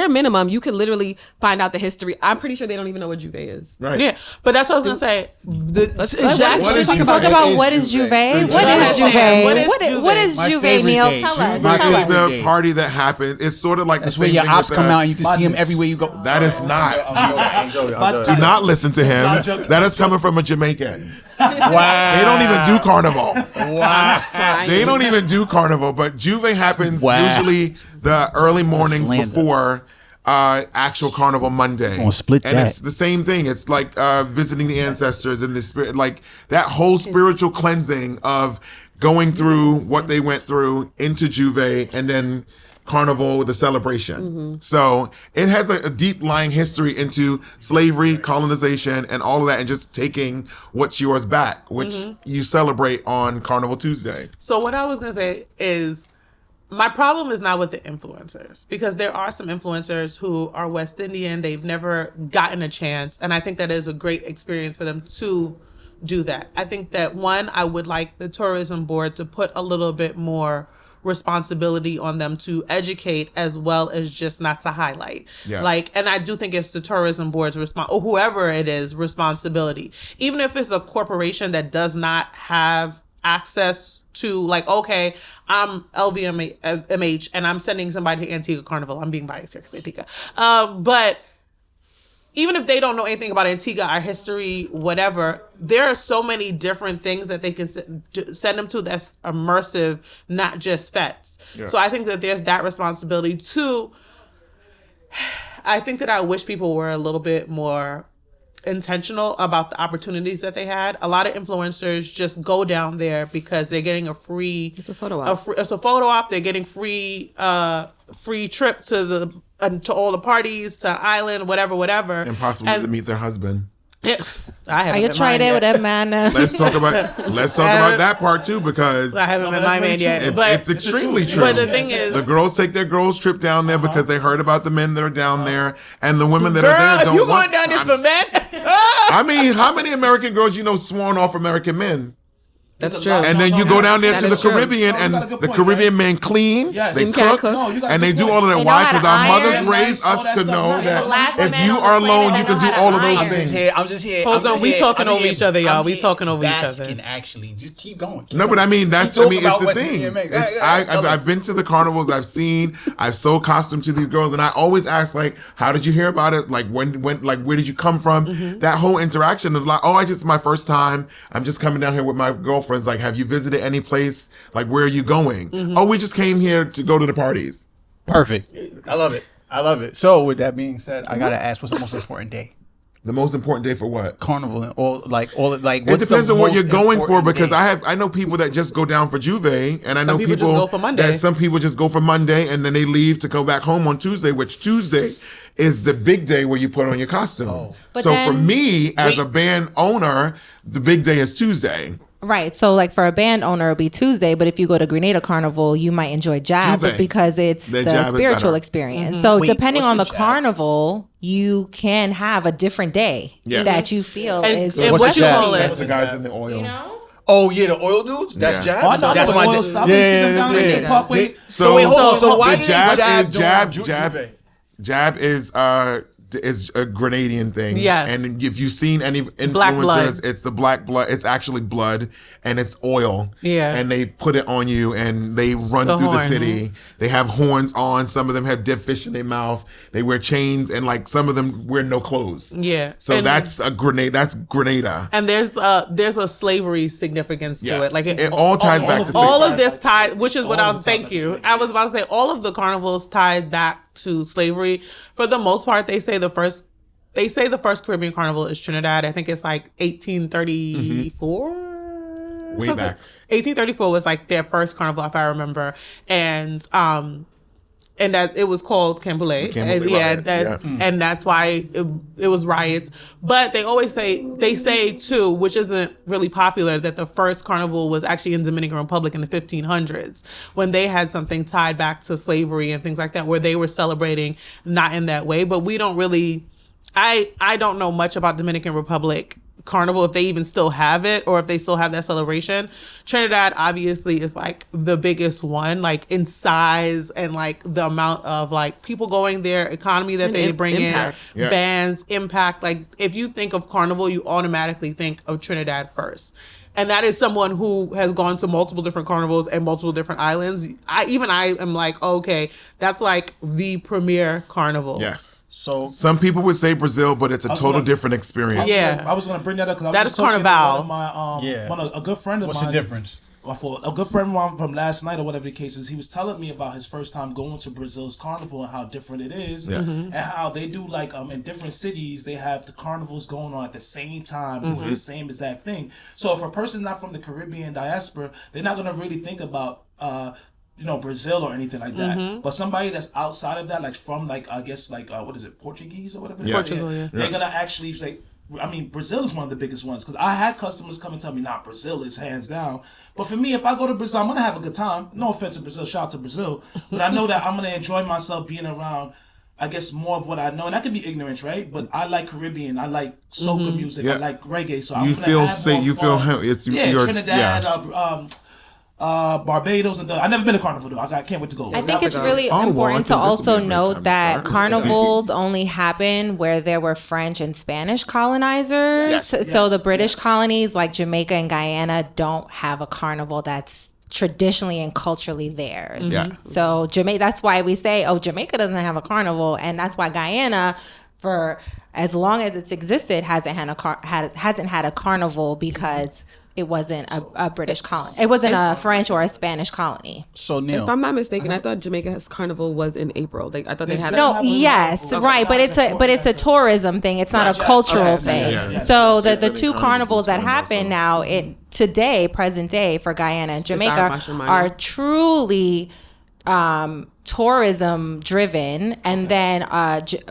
minimum, you could literally find out the history. I'm pretty sure they don't even know what Juve is. Right. yeah, but that's what I was gonna say. Exactly. What is Talk Juve? about what is Juve? What What is is Juve? Juve? What is My Juve, favorite Neil? day. Tell us. My Tell It's us. favorite the day. party that happened. It's sort of like That's the where same your thing ops with come the- out and you can see them Madness. everywhere you go. That is not. I'm joking. Do not listen to him. That is coming from a Jamaican. Wow. They don't even do Carnival. Wow. They don't even do Carnival, but Juve happens Wow. usually the early mornings Slander. before actual Carnival Monday. Gonna split and that. it's the same thing. It's like visiting the ancestors in the spirit, like that whole spiritual cleansing of going through what they went through into Juve and then Carnival, the celebration. So it has a deep lying history into slavery, colonization, and all of that, and just taking what's yours back, which you celebrate on Carnival Tuesday. So what I was gonna say is, my problem is not with the influencers, because there are some influencers who are West Indian. They've never gotten a chance. And I think that is a great experience for them to do that. I think that, one, I would like the tourism board to put a little bit more responsibility on them to educate as well as just not to highlight. Yeah. Like, and I do think it's the tourism board's or whoever it is responsibility. Even if it's a corporation that does not have access to, like, okay, I'm LVMH and I'm sending somebody to Antigua Carnival. I'm being biased here because Antigua. But even if they don't know anything about Antigua, our history, whatever, there are so many different things that they can send them to that's immersive, not just fetes. Yeah. So I think that there's that responsibility too. I think that I wish people were a little bit more intentional about the opportunities that they had. A lot of influencers just go down there because they're getting a free. It's a photo op. It's a photo op. They're getting free trip to all the parties, to an island, whatever, and possibly to meet their husband. I haven't. Are you tried it with that man? Let's talk about that part too, because I haven't met my man yet. It's extremely true. But the thing is, the girls take their girls trip down there because they heard about the men that are down there, and the women that are there don't. You going down there for men? I mean, how many American girls sworn off American men? That's true. And then you go down there to the Caribbean, and the Caribbean men clean, they cook, and they do all of that. Why? Because our mothers raised us to know that if you are alone, you can do all of those things. I'm just here. Hold on, we talking over each other, y'all. We talking over each other. Actually, just keep going. No, but I mean, it's the thing. I've been to the carnivals. I've sold costumes to these girls, and I always ask, like, how did you hear about it? Like, when, like, where did you come from? That whole interaction of like, oh, it's my first time. I'm just coming down here with my girlfriend. Like, have you visited any place? Like, where are you going? Oh, we just came here to go to the parties. Perfect. I love it. So with that being said, I gotta ask, what's the most important day? The most important day for what? Carnival and all. It depends on what you're going for, because I know people that just go down for Juve, and I know people just go for Monday. That some people just go for Monday and then they leave to go back home on Tuesday, which Tuesday is the big day where you put on your costume. Oh. So for me, as a band owner, the big day is Tuesday. Right. So like for a band owner, it'll be Tuesday, but if you go to Grenada Carnival, you might enjoy Jab because it's the spiritual experience. So depending on the carnival, you can have a different day that you feel is. And what you call it? That's the guys in the oil. You know? Oh yeah, the oil dudes. That's Jab. Oh, no, that's my oil stop. Yeah. So wait, hold on. So why did Jab is a Grenadian thing. Yes. And if you've seen any influencers, it's the black blood. It's actually blood and it's oil. Yeah. And they put it on you and they run through the city. They have horns on. Some of them have dead fish in their mouth. They wear chains, and like some of them wear no clothes. Yeah. So that's a grenade. That's Grenada. And there's a slavery significance to it. Like it all ties back to slavery. All of this ties, which is what I was. Thank you. I was about to say all of the carnivals tied back to slavery. For the most part, they say the first Caribbean carnival is Trinidad. I think it's like 1834. Way back. 1834 was like their first carnival, if I remember, and that it was called Canboulay. And that's why it was riots. But they say too, which isn't really popular, that the first carnival was actually in Dominican Republic in the 1500s, when they had something tied back to slavery and things like that, where they were celebrating not in that way. But we don't really, I don't know much about Dominican Republic Carnival, if they even still have it or if they still have that celebration. Trinidad obviously is like the biggest one, like in size and like the amount of like people going there, economy that they bring in, bands, impact. Like if you think of Carnival, you automatically think of Trinidad first. And that is someone who has gone to multiple different carnivals and multiple different islands. I am like, okay, that's like the premier carnival. Yes. So some people would say Brazil, but it's a total different experience. I was going to bring that up because that is Carnival. A good friend of mine. What's the difference? A good friend of mine from last night or whatever the case is, he was telling me about his first time going to Brazil's carnival and how different it is, and how they do like in different cities they have the carnivals going on at the same time doing the same exact thing. So if a person's not from the Caribbean diaspora, they're not gonna really think about Brazil or anything like that. But somebody that's outside of that, like from like I guess like what is it, Portuguese or whatever? Portugal, they're gonna actually say. I mean, Brazil is one of the biggest ones because I had customers come and tell me, nah, Brazil is hands down. But for me, if I go to Brazil, I'm going to have a good time. No offense to Brazil, shout out to Brazil. But I know that I'm going to enjoy myself being around, I guess, more of what I know. And that could be ignorance, right? But I like Caribbean. I like soca music. I like reggae. So I'm going to have more fun. Trinidad. Barbados, and I've never been to Carnival though. I can't wait to go. I think it's really important to also note that carnivals only happen where there were French and Spanish colonizers. Yes. So the British colonies like Jamaica and Guyana don't have a carnival that's traditionally and culturally theirs. Yeah. So Jamaica, that's why we say, oh, Jamaica doesn't have a carnival, and that's why Guyana, for as long as it's existed, hasn't had a carnival because it wasn't a British colony. It wasn't a French or a Spanish colony. So Neil, if I'm not mistaken, I thought Jamaica's carnival was in April. I thought they had right, but it's a tourism thing. It's not a cultural thing. So the two carnivals that happen now today, present day for Guyana and Jamaica are truly tourism driven, and then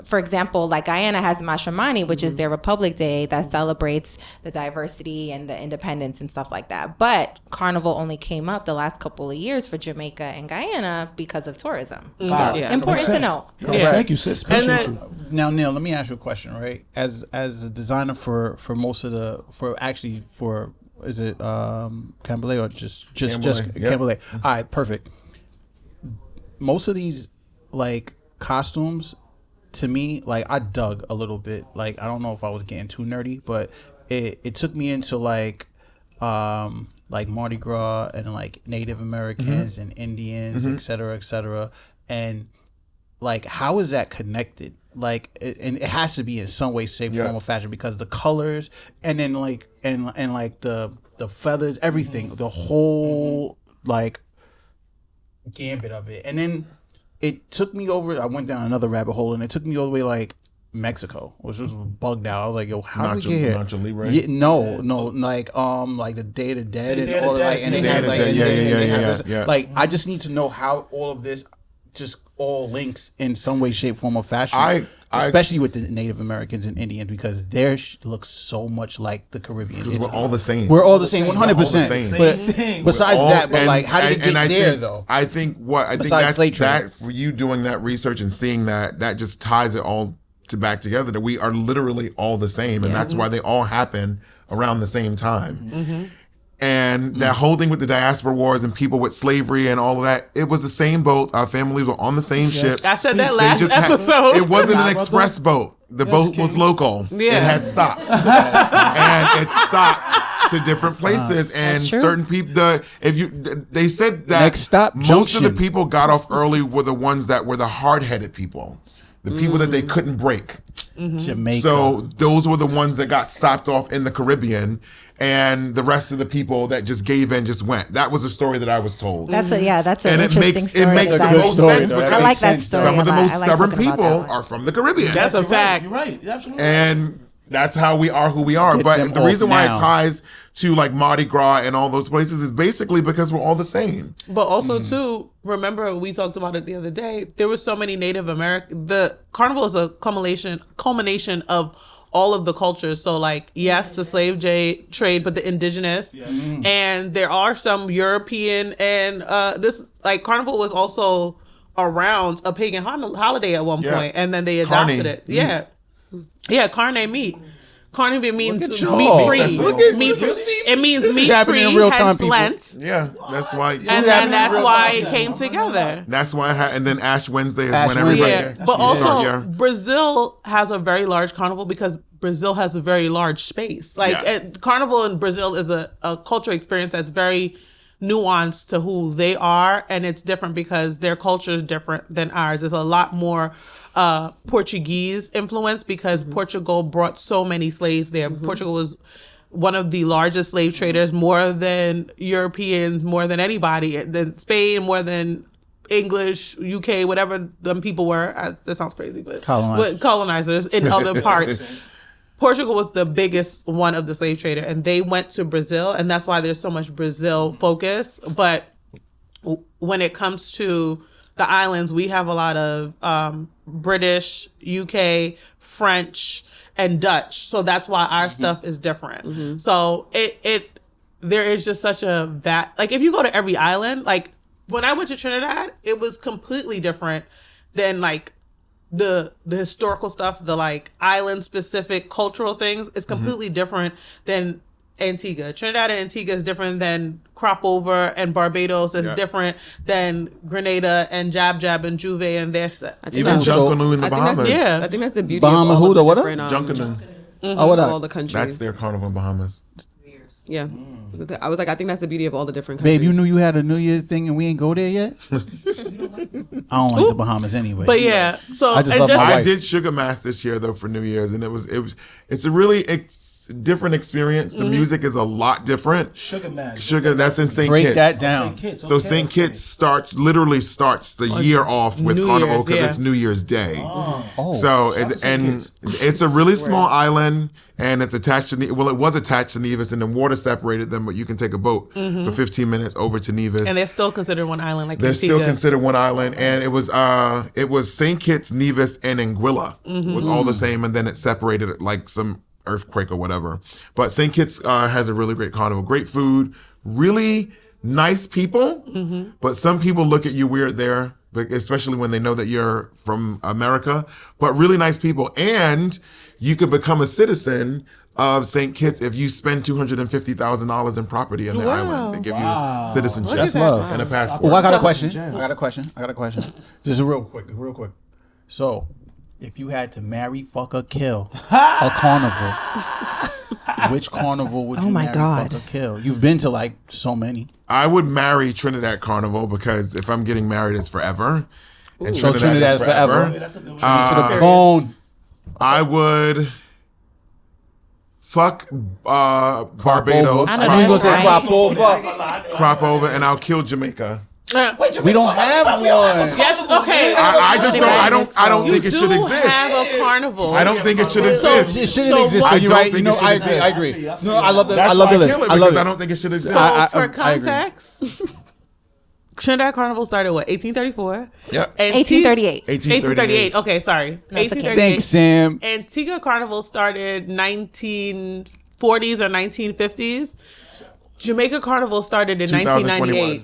for example, like Guyana has Mashramani, which is their Republic Day that celebrates the diversity and the independence and stuff like that. But Carnival only came up the last couple of years for Jamaica and Guyana because of tourism. Important to know. Thank you, sis. Appreciate you. Now, Neil, let me ask you a question, right? As a designer for most of the is it Canboulay or just Canboulay? All right, perfect. Most of these like costumes, to me, like I dug a little bit. Like I don't know if I was getting too nerdy, but it took me into like Mardi Gras and like Native Americans and Indians, et cetera, and like how is that connected? Like and it has to be in some way, shape, form, or fashion because the colors and then like and like the feathers, everything, the whole like gambit of it. And then it took me over, I went down another rabbit hole and it took me all the way like Mexico, which was bugged out. I was like, yo, how did we get here? Nacho Libre? Yeah, no, like the Day of the Dead and all that, and they had like like I just need to know how all of this just all links in some way, shape, form, or fashion. Especially with the Native Americans and Indians, because theirs looks so much like the Caribbean. Because we're all the same. We're all the same, 100%. But besides that, but like, how did it get there, though? I think that for you doing that research and seeing that just ties it all back together. That we are literally all the same, and that's why they all happen around the same time. And that whole thing with the diaspora wars and people with slavery and all of that, it was the same boat. Our families were on the same ship. I said that last episode. It wasn't an express boat. The boat was local. Yeah. It had stops. And it stopped to different places. And certain people, they said that next stop, most of the people got off early were the ones that were the hard-headed people. The people that they couldn't break. Jamaica. So those were the ones that got stopped off in the Caribbean, and the rest of the people that just gave in just went. That was the story that I was told. That's an interesting story. It makes the most sense because I like that story. Some of the most stubborn people are from the Caribbean. That's a fact. You're right. You're absolutely right. And that's how we are who we are. But the reason why it ties to like Mardi Gras and all those places is basically because we're all the same. But also too, remember we talked about it the other day. There were so many Native American. The carnival is a culmination of all of the cultures. So like, yes, the slave trade, but the indigenous, and there are some European, and this like carnival was also around a pagan holiday at one point, and then they adopted it. Yeah, carne meat. Carne means meat free. It means meat free. Hence Lent. Yeah, that's why. And then that's why it came together. That's why. And then Ash Wednesday is when everybody. But also, Brazil has a very large carnival because Brazil has a very large space. Like carnival in Brazil is a cultural experience that's very nuanced to who they are, and it's different because their culture is different than ours. There's a lot more Portuguese influence because Portugal brought so many slaves there. Portugal was one of the largest slave traders, more than Europeans, more than anybody, than Spain, more than English, UK, whatever them people were. That sounds crazy, but colonizers in other parts. Portugal was the biggest one of the slave trader, and they went to Brazil, and that's why there's so much Brazil focus. But when it comes to the islands, we have a lot of British, UK, French, and Dutch. So that's why our stuff is different. So there is just such a like if you go to every island, like when I went to Trinidad, it was completely different than like the historical stuff, the like island specific cultural things is completely different than Antigua. Trinidad and Antigua is different than Crop Over and Barbados. It's different than Grenada and Jab and Juve and there's even Junkanoo in the Bahamas. I think that's the beauty Bahama of all Huda, the what up? different Junkanoo. Oh, what up? all the countries. That's their carnival in Bahamas. Yeah. I was like, I think that's the beauty of all the different countries. Babe, you knew you had a New Year's thing and we ain't go there yet? I don't like the Bahamas anyway. But yeah, so I just love my I wife. did Sugar Mass this year though for New Year's, and it's a really different experience. The music is a lot different. Sugar Man. That's in St. Break Kitts. that down. St. Kitts, So St. Kitts starts the year off with New Carnival Year's, because it's New Year's Day. Oh. So it's a really small island, and it's attached to it was attached to Nevis, and then water separated them, but you can take a boat for 15 minutes over to Nevis. and they're still considered one island, like They're Antigua. still considered one island, and it was St. Kitts, Nevis, and Anguilla was all the same, and then it separated like some earthquake or whatever. But St. Kitts has a really great carnival, great food, really nice people, but some people look at you weird there, especially when they know that you're from America, but really nice people. And you could become a citizen of St. Kitts if you spend $250,000 in property on the island. They give you citizenship That's love. and a passport. Oh, I got a question. Just real quick. So, if you had to marry, fuck, or kill a carnival, which carnival would you marry, fuck, or kill? You've been to like so many. I would marry Trinidad Carnival because if I'm getting married, it's forever. And So Trinidad is forever. That's a good one. To the bone. I would fuck Barbados, I I know knew you gonna that's say right. crop over. crop over, and I'll kill Jamaica. We don't have one. Yes, okay. I don't think it should do exist. have a carnival. I don't think it should So- exist. It shouldn't So exist. what- So you're I right. don't You know, think it I should agree. I exist. agree. No, I love the That's I love why the I list. kill it, I love because it. I don't think it should exist. So I for agree. context, Trinidad Carnival started what, 1834? Yeah. 1838. 1838. Okay, sorry. 1838. Thanks, Sam. Antigua Carnival started 1940s or 1950s. Jamaica Carnival started in 1998.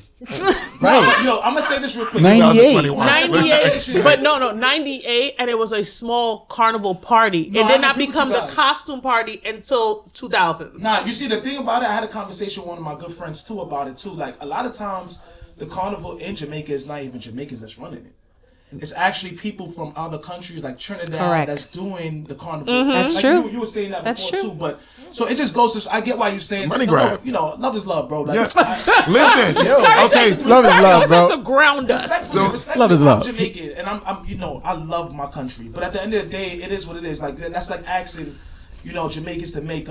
Right. Yo, I'm gonna say this real quick. 98. 98, but no, 98, and it was a small carnival party. No, it I did not agree with become you the guys. costume party until 2000s. Nah, you see the thing about it, I had a conversation with one of my good friends too about it too. Like a lot of times the carnival in Jamaica is not even Jamaicans that's running it. It's actually people from other countries like Trinidad Correct. that's doing the carnival. That's Like, true. You were saying that That's before true. too, but so it just goes to. I get why you're saying Money no, grab. You know, love is love, bro. Like, Yeah. Listen, okay. Love is love, Those bro. to ground us. Respectfully, love is love. I'm Jamaican, and I'm, you know, I love my country. But at the end of the day, it is what it is. Like that's like asking, you know, Jamaicans to make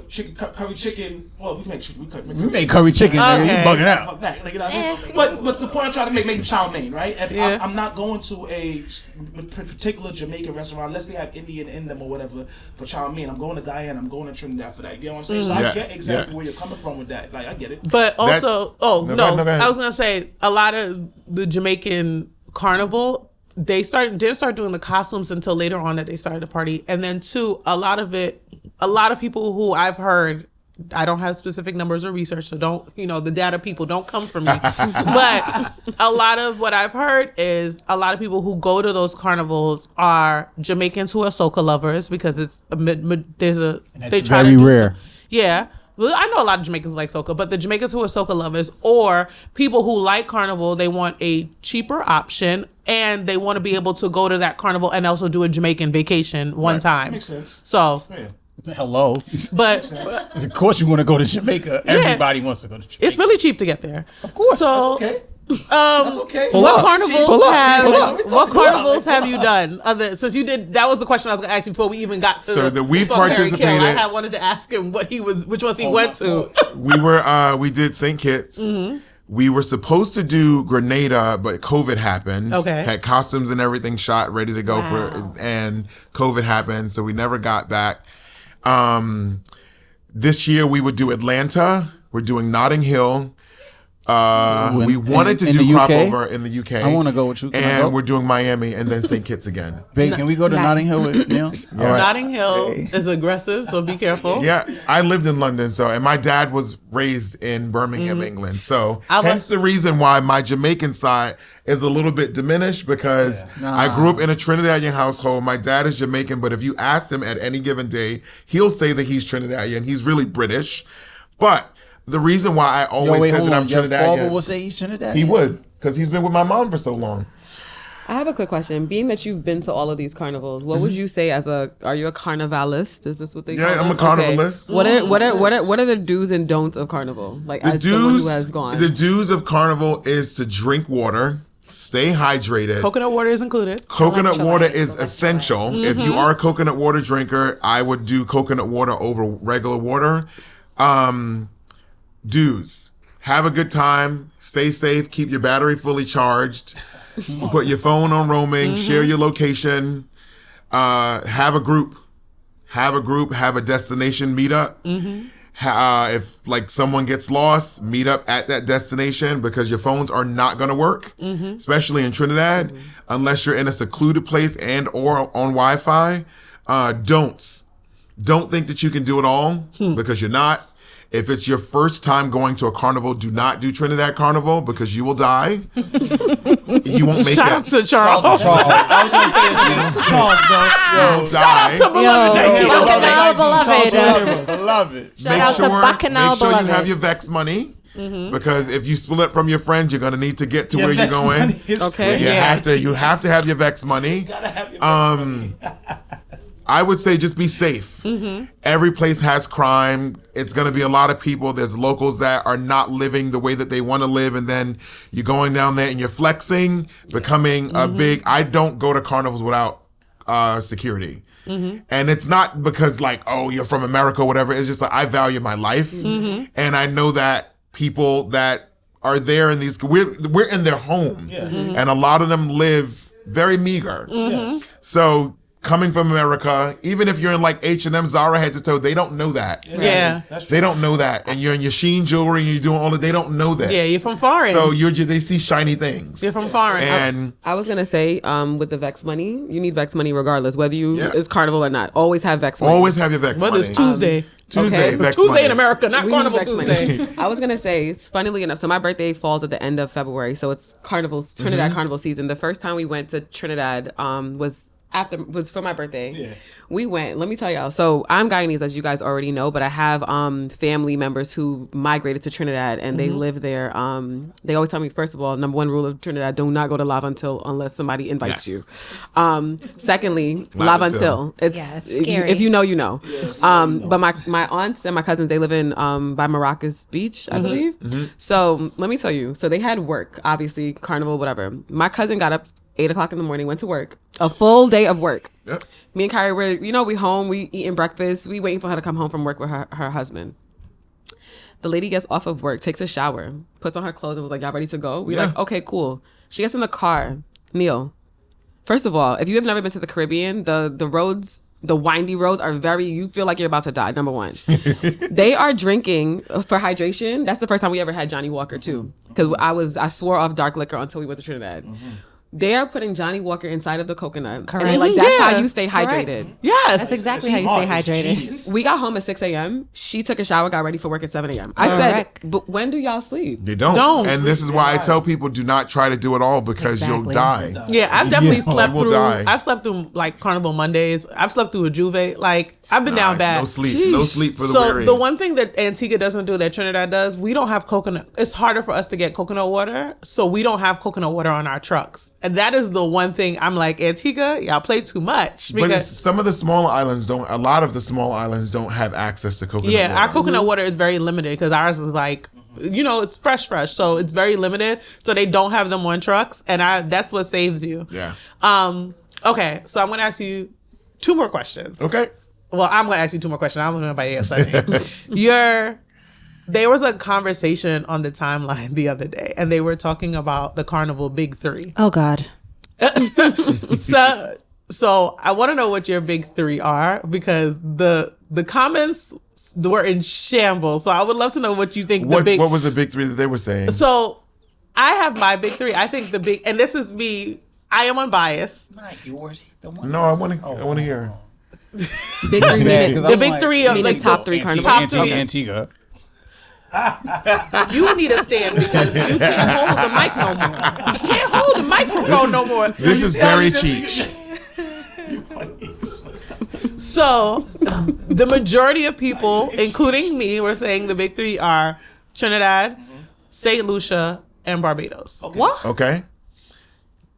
chicken curry chicken. Well, we make chicken. We made curry chicken, nigga. You Okay. bugging out. Fuck that, like, you know what I mean? But the point I'm trying to make chow mein, right? If Yeah. I'm not going to a particular Jamaican restaurant unless they have Indian in them or whatever for chow mein. I'm going to Guyana. I'm going to Trinidad for that. You know what I'm saying? So Yeah. I get exactly Yeah. where you're coming from with that. Like I get it. But also, No, go ahead. I was gonna say a lot of the Jamaican carnival, they didn't start doing the costumes until later on that they started the party, and then two, a lot of people who I've heard. I don't have specific numbers or research, so don't, the data people don't come from me. But a lot of what I've heard is a lot of people who go to those carnivals are Jamaicans who are soca lovers because they try very to do rare. yeah. Well, I know a lot of Jamaicans like soca, but the Jamaicans who are soca lovers or people who like carnival, they want a cheaper option and they want to be able to go to that carnival and also do a Jamaican vacation one time. Makes sense. So, Yeah. Hello. but Of course you want to go to Jamaica. Everybody wants to go to Jamaica. it's really cheap to get there. Of course. So, Okay. That's okay. what up. carnivals Pull up. have Pull up. what carnivals have you done? Since you did, that was the question I was going to ask you before we even got to. So that we Fuck, Harry participated- Kill. I had wanted to ask him which ones he went to. We did St. Kitts. We were supposed to do Grenada, but COVID happened. Okay. Had costumes and everything shot, ready to go and COVID happened, so we never got back. This year we would do Atlanta. We're doing Notting Hill. We wanted to do crop over in the UK. I want to go with you. And we're doing Miami and then St. Kitts again. Babe, can we go to Notting Hill with Neil? Yeah. Right. Notting Hill is aggressive, so be careful. Yeah, I lived in London, and my dad was raised in Birmingham, England. So hence the reason why my Jamaican side is a little bit diminished, because I grew up in a Trinidadian household. My dad is Jamaican, but if you ask him at any given day, he'll say that he's Trinidadian. He's really British. But the reason why I always said that I'm Trinidadian. Your father will say he's Trinidadian? He would, because he's been with my mom for so long. I have a quick question. Being that you've been to all of these carnivals, what would you say are you a carnivalist? Is this what they call it? Yeah, I'm a carnivalist. Okay. What are the do's and don'ts of carnival? Like, as someone who has gone. The do's of carnival is to drink water, stay hydrated. Coconut water is included. Coconut water is essential. If you are a coconut water drinker, I would do coconut water over regular water. Do's: have a good time, stay safe, keep your battery fully charged, put your phone on roaming, share your location, have a group, have a destination meetup. If like someone gets lost, meet up at that destination, because your phones are not going to work, especially in Trinidad, unless you're in a secluded place and or on Wi-Fi. Don't think that you can do it all, because you're not. If it's your first time going to a carnival, do not do Trinidad Carnival, because you will die. You won't make it. Shout out to Charles. I was going to say Charles, bro. You will die. Beloved. Make sure you have your Vex money. Because if you split up from your friends, you're gonna need to get to where you're going. Okay. You have to have your Vex money. You gotta have your Vex money. I would say just be safe. Every place has crime. It's going to be a lot of people. There's locals that are not living the way that they want to live. And then you're going down there and you're flexing, becoming a big... I don't go to carnivals without security. And it's not because like, oh, you're from America or whatever. It's just like, I value my life. And I know that people that are there in these... We're in their home. And a lot of them live very meager. So... coming from America, even if you're in like H&M, Zara head to toe, they don't know that. That's true. They don't know that. And you're in your Sheen jewelry and you're doing all that. They don't know that. Yeah, you're from foreign. So they see shiny things. You're from foreign. And I was going to say, with the Vex money, you need Vex money regardless, whether it's carnival or not. Always have Vex money. Always have your Vex money. Whether it's Tuesday. Vex Tuesday money. in America, not Carnival Tuesday. I was going to say, funnily enough, so my birthday falls at the end of February. So it's Trinidad Carnival season. The first time we went to Trinidad was for my birthday. Yeah. We went, let me tell y'all. So I'm Guyanese, as you guys already know, but I have family members who migrated to Trinidad and they live there. They always tell me, first of all, number one rule of Trinidad, do not go to Lavantil unless somebody invites you. Secondly, Lavantil. It's scary. if you know, you know. But my aunts and my cousins, they live in by Maracas Beach, I believe. So let me tell you. So they had work, obviously, carnival, whatever. My cousin got up 8:00 in the morning, went to work, a full day of work. Yep. Me and Kyrie were, we home, we eating breakfast, we waiting for her to come home from work with her husband. The lady gets off of work, takes a shower, puts on her clothes and was like, y'all ready to go? We're like, okay, cool. She gets in the car. Neil, first of all, if you have never been to the Caribbean, the roads, the windy roads are you feel like you're about to die, number one. They are drinking for hydration. That's the first time we ever had Johnny Walker too. Because I swore off dark liquor until we went to Trinidad. They are putting Johnny Walker inside of the coconut. Correct. And like, that's how you stay hydrated. Correct. Yes. That's exactly how you stay hydrated. Genius. We got home at 6 a.m. She took a shower, got ready for work at 7 a.m. I said, but when do y'all sleep? They don't. And this is why I tell people, do not try to do it all, because you'll die. Yeah, I've definitely slept through. Die. I've slept through like Carnival Mondays. I've slept through a Juve. Like I've been down bad. No sleep. No sleep for the weary. So the one thing that Antigua doesn't do that Trinidad does, we don't have coconut. It's harder for us to get coconut water, so we don't have coconut water on our trucks. And that is the one thing I'm like, Antigua, y'all play too much. But some of the smaller islands don't. A lot of the small islands don't have access to coconut water. Our coconut water is very limited because ours is like, it's fresh, so it's very limited. So they don't have them on trucks, and that's what saves you. Yeah. Okay, so I'm gonna ask you 2 more questions. Okay. Well, I'm gonna ask you 2 more questions. I don't know about answering. There was a conversation on the timeline the other day, and they were talking about the Carnival Big 3. Oh God. So I want to know what your big 3 are, because the comments were in shambles. So I would love to know what you think. What was the big three that they were saying? So I have my big three. I think and this is me. I am unbiased. Not yours. No, I want to hear. Big three meaning the big three of like top three carnivals. Antigua. You need a stand because you can't hold the mic no more. You can't hold the microphone no more. This is very cheech. So, the majority of people, including me, were saying the big three are Trinidad, St. Lucia, and Barbados. Okay. What? Okay.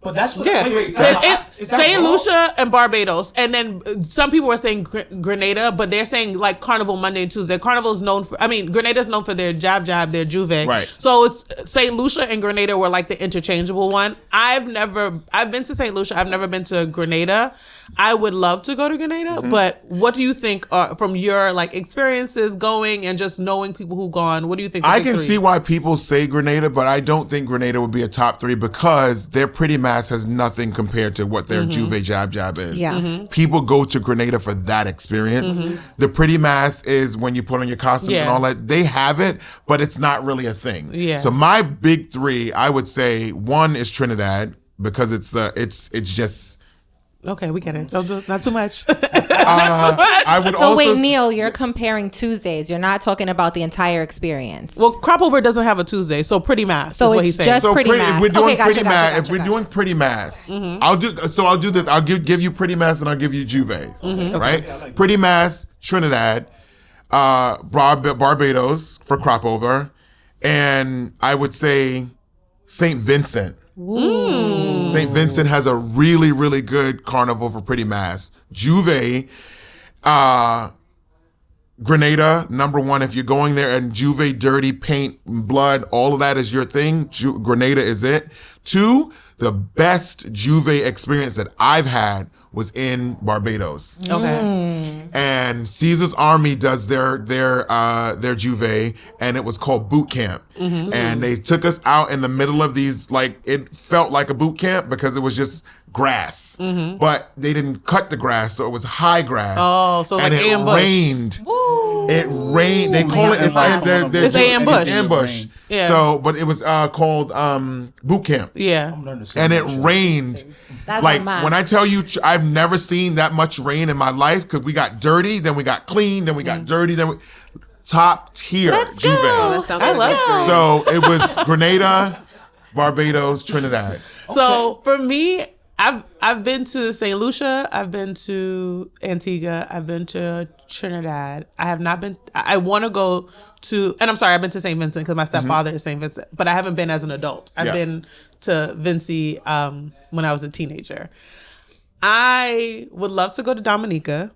But that's what. Yeah, Wait. St. Lucia and Barbados, and then some people were saying Grenada, but they're saying like Carnival Monday and Tuesday. Carnival is known for, Grenada's known for their jab, their juve. Right. So it's St. Lucia and Grenada were like the interchangeable one. I've been to St. Lucia. I've never been to Grenada. I would love to go to Grenada, but what do you think from your like experiences going and just knowing people who've gone? What do you think? I can see why people say Grenada, but I don't think Grenada would be a top three because their pretty mass has nothing compared to what their juve jab is. Yeah. People go to Grenada for that experience. The pretty mass is when you put on your costumes and all that. They have it, but it's not really a thing. Yeah. So my big three, I would say one is Trinidad because it's just. Okay, we get it. Not too much. I would So wait, Neil, you're comparing Tuesdays. You're not talking about the entire experience. Well, Crop Over doesn't have a Tuesday, so pretty mass So is what it's he's saying. just pretty mass. If we're doing Okay, pretty mass, if we're doing pretty mass, I'll do this. I'll give you pretty mass and I'll give you juve. Right? Yeah, pretty mass, Trinidad, Barbados for Crop Over, and I would say St. Vincent. St. Vincent has a really, really good carnival for pretty mass. Juve, Grenada, number one. If you're going there and Juve, dirty paint, blood, all of that is your thing, Grenada is it. Two, the best Juve experience that I've had was in Barbados. Okay. And Caesar's Army does their juve, and it was called boot camp. And they took us out in the middle of these, like, it felt like a boot camp because it was just grass. But they didn't cut the grass, so it was high grass. Oh, so and like it ambush. Rained. It rained. They call it, it's ambush. It's ambush. Yeah. So, but it was called boot camp. Yeah. And it rained. That's like when I tell you, I've never seen that much rain in my life because we got dirty, then we got clean, then we got dirty, then we top tier Juve. I love it. So it was Grenada, Barbados, Trinidad. So for me, I've been to St. Lucia, I've been to Antigua, I've been to Trinidad. I have not been. I want to go to, and I'm sorry, I've been to St. Vincent because my stepfather is St. Vincent, but I haven't been as an adult. I've been to Vincy when I was a teenager. I would love to go to Dominica.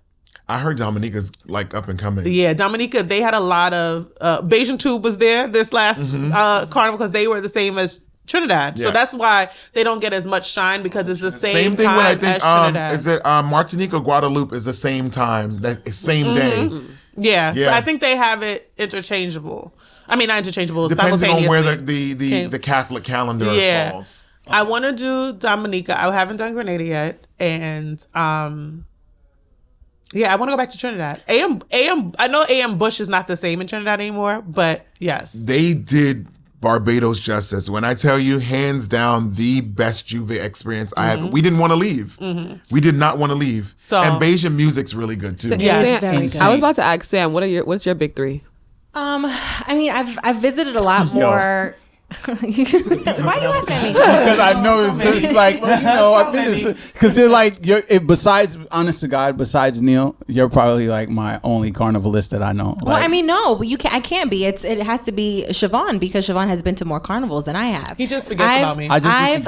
I heard Dominica's like up and coming. Yeah, Dominica, they had a lot of Bayesian Tube was there this last carnival because they were the same as Trinidad. Yeah. So that's why they don't get as much shine because it's the same thing time when I think, as Trinidad. Is it Martinique or Guadeloupe is the same time, that same day. Yeah. So I think they have it interchangeable. I mean, not interchangeable, depending on simultaneously. where the Catholic calendar falls. Okay. I want to do Dominica. I haven't done Grenada yet. And I want to go back to Trinidad. I know AM Bush is not the same in Trinidad anymore, but yes. They did Barbados justice. When I tell you, hands down, the best Juve experience I had. We didn't want to leave. We did not want to leave. So, and Bayesian music's really good too. Yeah, very good. I was about to ask Sam, what's your big three? I mean, I've visited a lot more. Why are you laughing at me? Because I know it's like, well, you know, I've been because you're like besides, honest to God, besides Neil, you're probably like my only carnivalist that I know. Well, I mean, no, but I can't be. It has to be Siobhan because Siobhan has been to more carnivals than I have. He just forgets about me. I've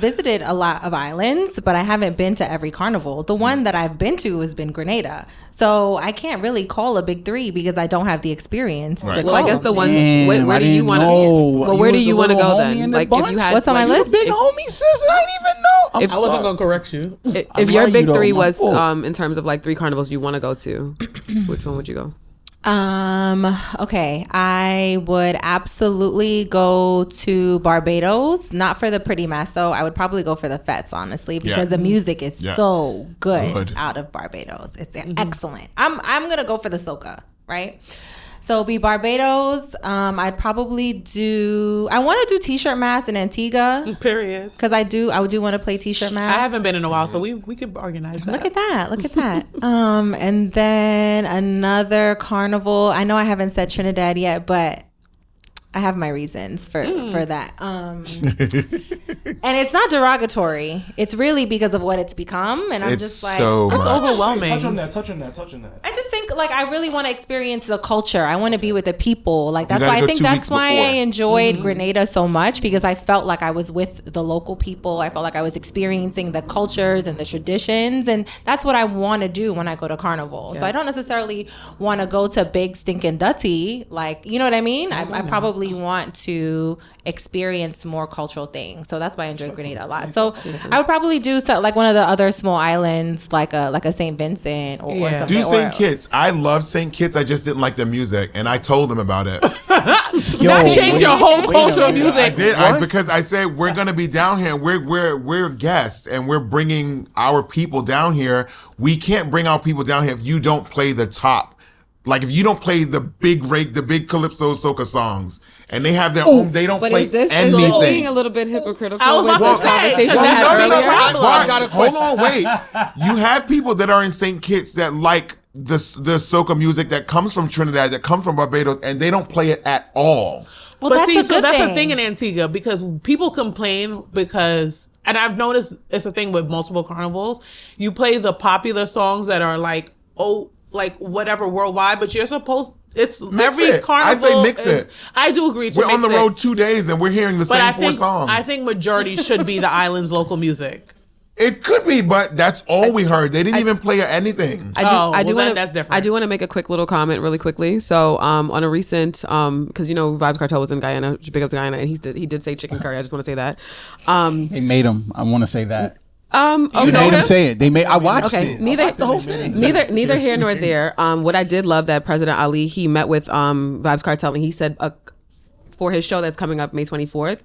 visited a lot of islands, but I haven't been to every carnival. The one that I've been to has been Grenada, so I can't really call a big three because I don't have the experience. Right. Well, I guess the one. Where do you want to? Well, where do you want to go then? Like, if you had, what's on my list? Big homie, sis. I didn't even know. I wasn't gonna correct you. If your big three was in terms of like three carnivals you want to go to, which one would you go? Okay, I would absolutely go to Barbados, not for the pretty mess though. I would probably go for the fets, honestly, because the music is so good out of Barbados. It's excellent. I'm gonna go for the soca, right? So it'll be Barbados. I'd probably do. I want to do T-shirt mask in Antigua. Period. Because I do want to play T-shirt mask. I haven't been in a while, so we could organize that. Look at that. And then another carnival. I know I haven't said Trinidad yet, but I have my reasons for that. And it's not derogatory. It's really because of what it's become. And I'm just like, so it's overwhelming. Touch on that. I just think like I really want to experience the culture. I want to be with the people. Like that's why I think that's why I enjoyed Grenada so much, because I felt like I was with the local people. I felt like I was experiencing the cultures and the traditions, and that's what I want to do when I go to Carnival. So I don't necessarily want to go to big stinking dirty, like, you know what I mean? I probably want to experience more cultural things. So that's why I enjoy Grenada a lot. So I would probably do like one of the other small islands, like a St. Vincent or something. Do St. Kitts. I love St. Kitts. I just didn't like their music, and I told them about it. That changed your whole cultural music. I did. Because I said we're gonna be down here. We're guests, and we're bringing our people down here. We can't bring our people down here if you don't play the top. Like if you don't play the big calypso soca songs, and they have their own, they don't play anything. Is this being a little bit hypocritical? I was about to say, conversation we had earlier? Hold on, wait. You have people that are in St. Kitts that like the soca music that comes from Trinidad, that comes from Barbados, and they don't play it at all. Well, but that's see, a good that's thing. the thing in Antigua, because people complain because, and I've noticed it's a thing with multiple carnivals. You play the popular songs that are like whatever worldwide, but you're supposed. It's mix every it. carnival. I say mix it. I do agree. We're on the road 2 days and we're hearing the same four songs. I think majority should be the island's local music. It could be, but that's all we heard. They didn't even play anything. That's different. I do want to make a quick little comment really quickly. So on a recent, because Vibes Cartel was in Guyana, big up to Guyana, and he did say chicken curry. I just want to say that. They made him. I want to say that. Okay. You made him say it. They made. I watched it. Neither the whole thing. Neither here nor there. What I did love that President Ali, he met with Vibes Cartel, and he said for his show that's coming up May 24th,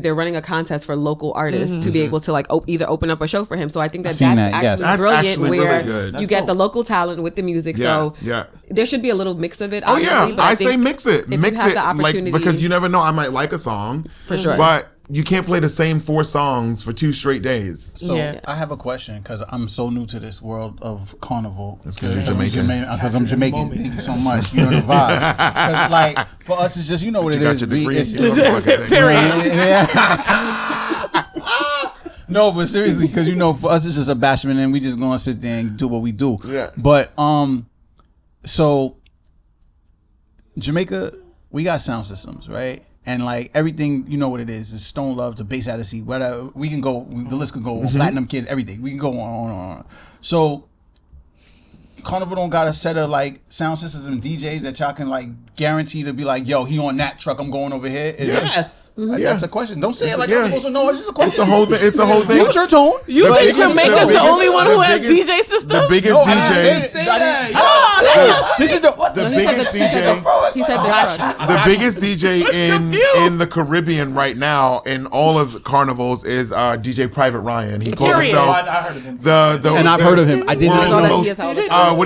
they're running a contest for local artists to be able to like either open up a show for him. So I think that's actually brilliant, where really you get the local talent with the music. So there should be a little mix of it. Oh yeah, but I say mix it, like, because you never know. I might like a song for sure, but you can't play the same 4 songs for 2 straight days. So I have a question, because I'm so new to this world of carnival. That's because you're Jamaican. Because I'm Jamaican. Thank you so much. You know the vibes. Because like for us, it's just what it is. Period. No, but seriously, because for us it's just a bashment, and we just gonna sit there and do what we do. Yeah. But so Jamaica, we got sound systems, right? And like everything, you know what it is. It's Stone Love to Bass Out of Sea, whatever. We can go, the list can go, Platinum Kids, everything. We can go on. So Carnival don't got a set of like sound systems and DJs that y'all can like guarantee to be like, yo, he on that truck, I'm going over here. Yes. That's a question. Don't say it like I'm supposed to know. It's just a question. It's a whole thing. What's your tone? You think Jamaica's the only one who has DJ systems? The biggest DJ. This is the biggest DJ. He said the biggest DJ in the Caribbean right now in all of the carnivals is DJ Private Ryan. He calls himself. I heard of him. And I've heard of him. I didn't know.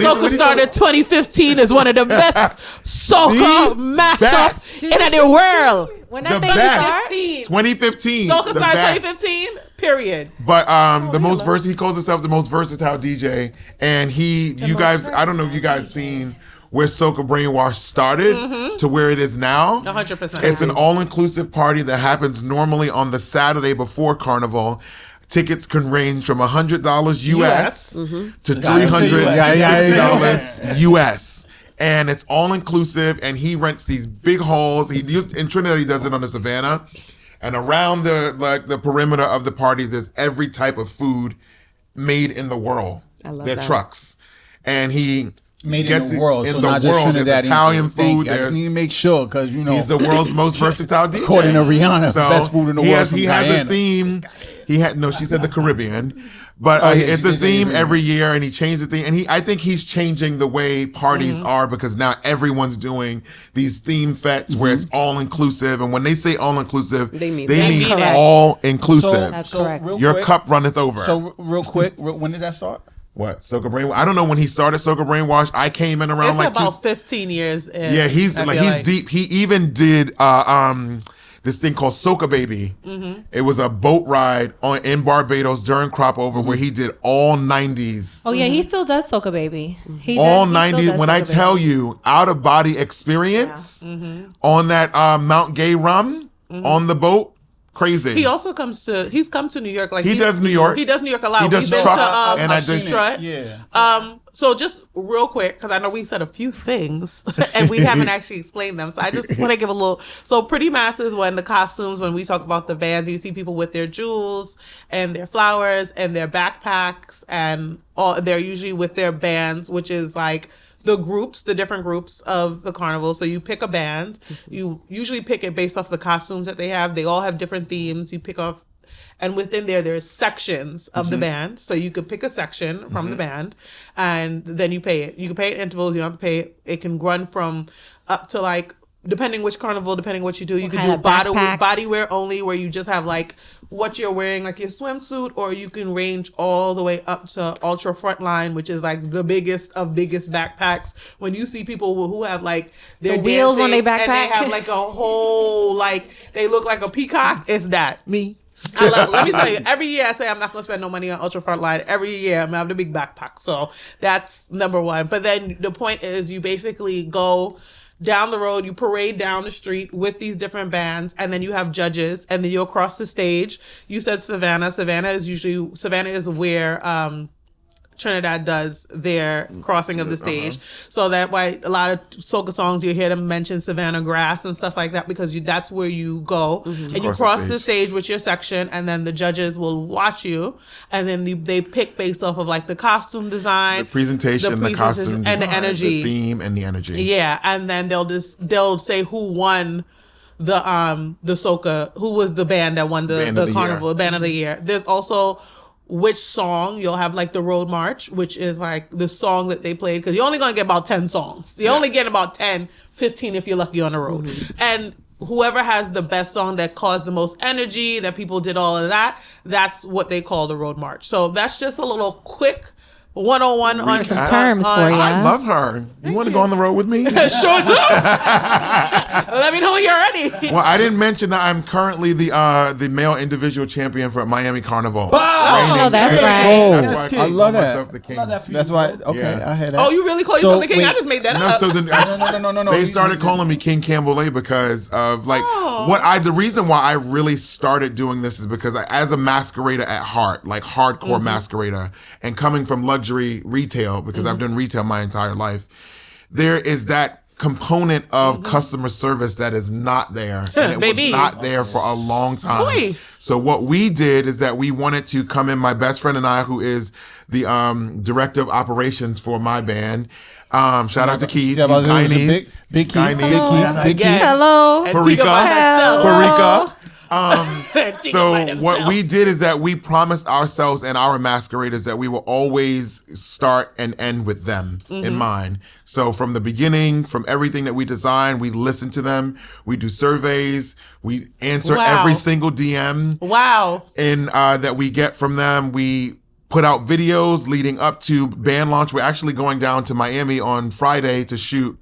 Soca started 2015 is one of the best soca mashups in the world. When that thing started? 2015. Soca started 2015. Period. But he calls himself the most versatile DJ, and you guys, I don't know if you guys seen where Soca Brainwash started to where it is now. 100%. It's an all-inclusive party that happens normally on the Saturday before Carnival. Tickets can range from $100 US to $300 US. And it's all inclusive, and he rents these big halls. In Trinidad, he does it on the Savannah. And around the perimeter of the party, there's every type of food made in the world. I love Their that. trucks. And he Made in the world, so not just Trinidadian. There's Italian food. I just need to make sure because he's the world's most versatile DJ. According to Rihanna, best food in the world. He has a theme. She said the Caribbean, but it's a theme every year, and he changed the theme. And I think he's changing the way parties are because now everyone's doing these theme fetes where it's all inclusive. And when they say all inclusive, they mean all inclusive. That's correct. Your cup runneth over. So real quick, when did that start? What, Soca Brainwash? I don't know when he started Soca Brainwash. I came in around it's about 15 years in. Yeah, he's deep. He even did this thing called Soca Baby. It was a boat ride in Barbados during crop over where he did all 90s. Oh yeah, he still does Soca Baby. All 90s. When I tell you, out of body experience on that Mount Gay rum on the boat. Crazy. He also he's come to New York. He does New York. He does New York a lot. He does trucks and I did Strut. Yeah. So just real quick, because I know we said a few things and we haven't actually explained them. So I just want to give a little. So Pretty Masses, when the costumes, when we talk about the bands, you see people with their jewels and their flowers and their backpacks and all. They're usually with their bands, which is like the different groups of the carnival. So you pick a band. You usually pick it based off the costumes that they have. They all have different themes. You pick off, and within there's sections of the band. So you could pick a section from the band, and then you pay it. You can pay it in intervals. You don't have to pay it. It can run from up to like, depending which carnival, depending what you do, you can do body wear only, where you just have like what you're wearing, like your swimsuit, or you can range all the way up to ultra frontline, which is like the biggest of biggest backpacks. When you see people who have like their wheels on their backpack, and they have like a whole, like they look like a peacock, it's that. Me. Let me tell you, every year I say I'm not going to spend no money on Ultra Frontline. Every year I'm going to have the big backpack. So that's number one. But then the point is you basically go down the road, you parade down the street with these different bands, and then you have judges, and then you'll cross the stage. You said Savannah. Savannah is where Trinidad does their crossing of the stage. So that why a lot of soca songs you hear them mention Savannah Grass and stuff like that, because that's where you go and you cross the stage with your section, and then the judges will watch you, and then they pick based off of like the costume design, the presentation, the costume and design, the energy, the theme and the energy. Yeah, and then they'll say who won the soca, who was the band that won the carnival band of the year. There's also which song you'll have, like the road march, which is like the song that they played, because you're only going to get about 10 songs. You only get about 10, 15 if you're lucky on the road. And whoever has the best song that caused the most energy, that people did all of that, that's what they call the road march. So that's just a little quick 101 on some terms for you. I love her. You want to go on the road with me? Sure do. Let me know when you're ready. Well, I didn't mention that I'm currently the male individual champion for Miami Carnival. Oh, that's right. That's why I love that. The king. That's why. Okay, Yeah. I had that. Oh, you really call yourself the king? I just made that up. So No. They started calling me King Canboulay because of like the reason why I really started doing this is because as a masquerader at heart, like hardcore masquerader, and coming from luxury retail, because I've done retail my entire life, there is that component of customer service that is not there, and it was not there for a long time. Boy. So what we did is that we wanted to come in, my best friend and I, who is the director of operations for my band. Shout out to Keith. He's Guyanese. Big Keith. Big Keith. Hello. Parika. So what we did is that we promised ourselves and our masqueraders that we will always start and end with them in mind. So from the beginning, from everything that we design, we listen to them, we do surveys, we answer every single DM in that we get from them. We put out videos leading up to band launch. We're actually going down to Miami on Friday to shoot